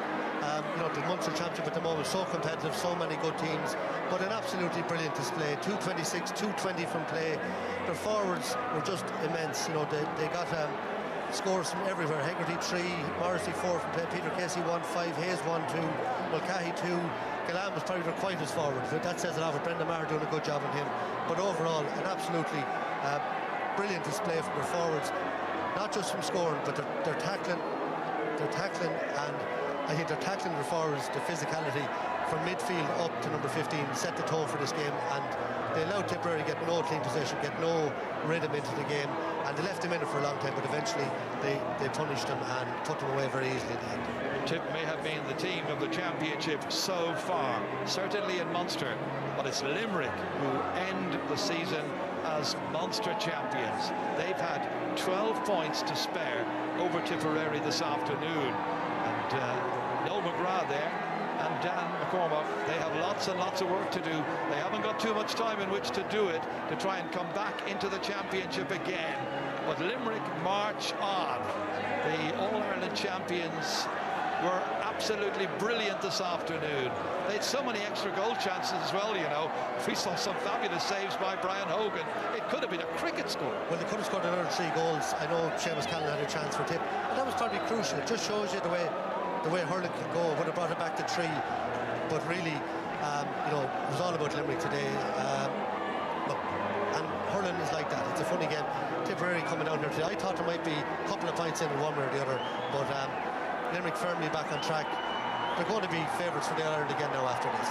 You know, the Munster championship at the moment, so competitive, so many good teams, but an absolutely brilliant display. 226, 220 from play. Their forwards were just immense. You know, they got scores from everywhere. Hegarty 3, Morrissey 4 from play, Peter Casey 1-5, Hayes 1-2, Mulcahy 2. Galan was probably their quietest forward. That says a lot. Brendan Maher doing a good job on him. But overall, an absolutely brilliant display from their forwards. Not just from scoring, but they're tackling. They're tackling, and I think they're tackling their forwards, the physicality from midfield up to number 15, set the tone for this game. And they allowed Tipperary to get no clean possession, get no rhythm into the game, and they left them in it for a long time, but eventually they punished them and put them away very easily in the end. Tip may have been the team of the championship so far, certainly in Munster, but it's Limerick who end the season as Munster champions. They've had 12 points to spare over Tipperary this afternoon, and Noel McGrath there and Dan McCormack, they have lots and lots of work to do. They haven't got too much time in which to do it, to try and come back into the championship again. But Limerick march on. The All-Ireland champions were absolutely brilliant this afternoon. They had so many extra goal chances as well, you know. We saw some fabulous saves by Brian Hogan. It could have been a cricket score. Well, they could have scored another 3 goals. I know Seamus Callan had a chance for Tip, but that was probably crucial. It just shows you the way hurling can go. Would have brought it back to 3, but really, you know, it was all about Limerick today. Look, and hurling is like that. It's a funny game. Tipperary coming down here today. I thought there might be a couple of points in one way or the other, but Limerick firmly back on track. They're going to be favourites for the All-Ireland again now after this.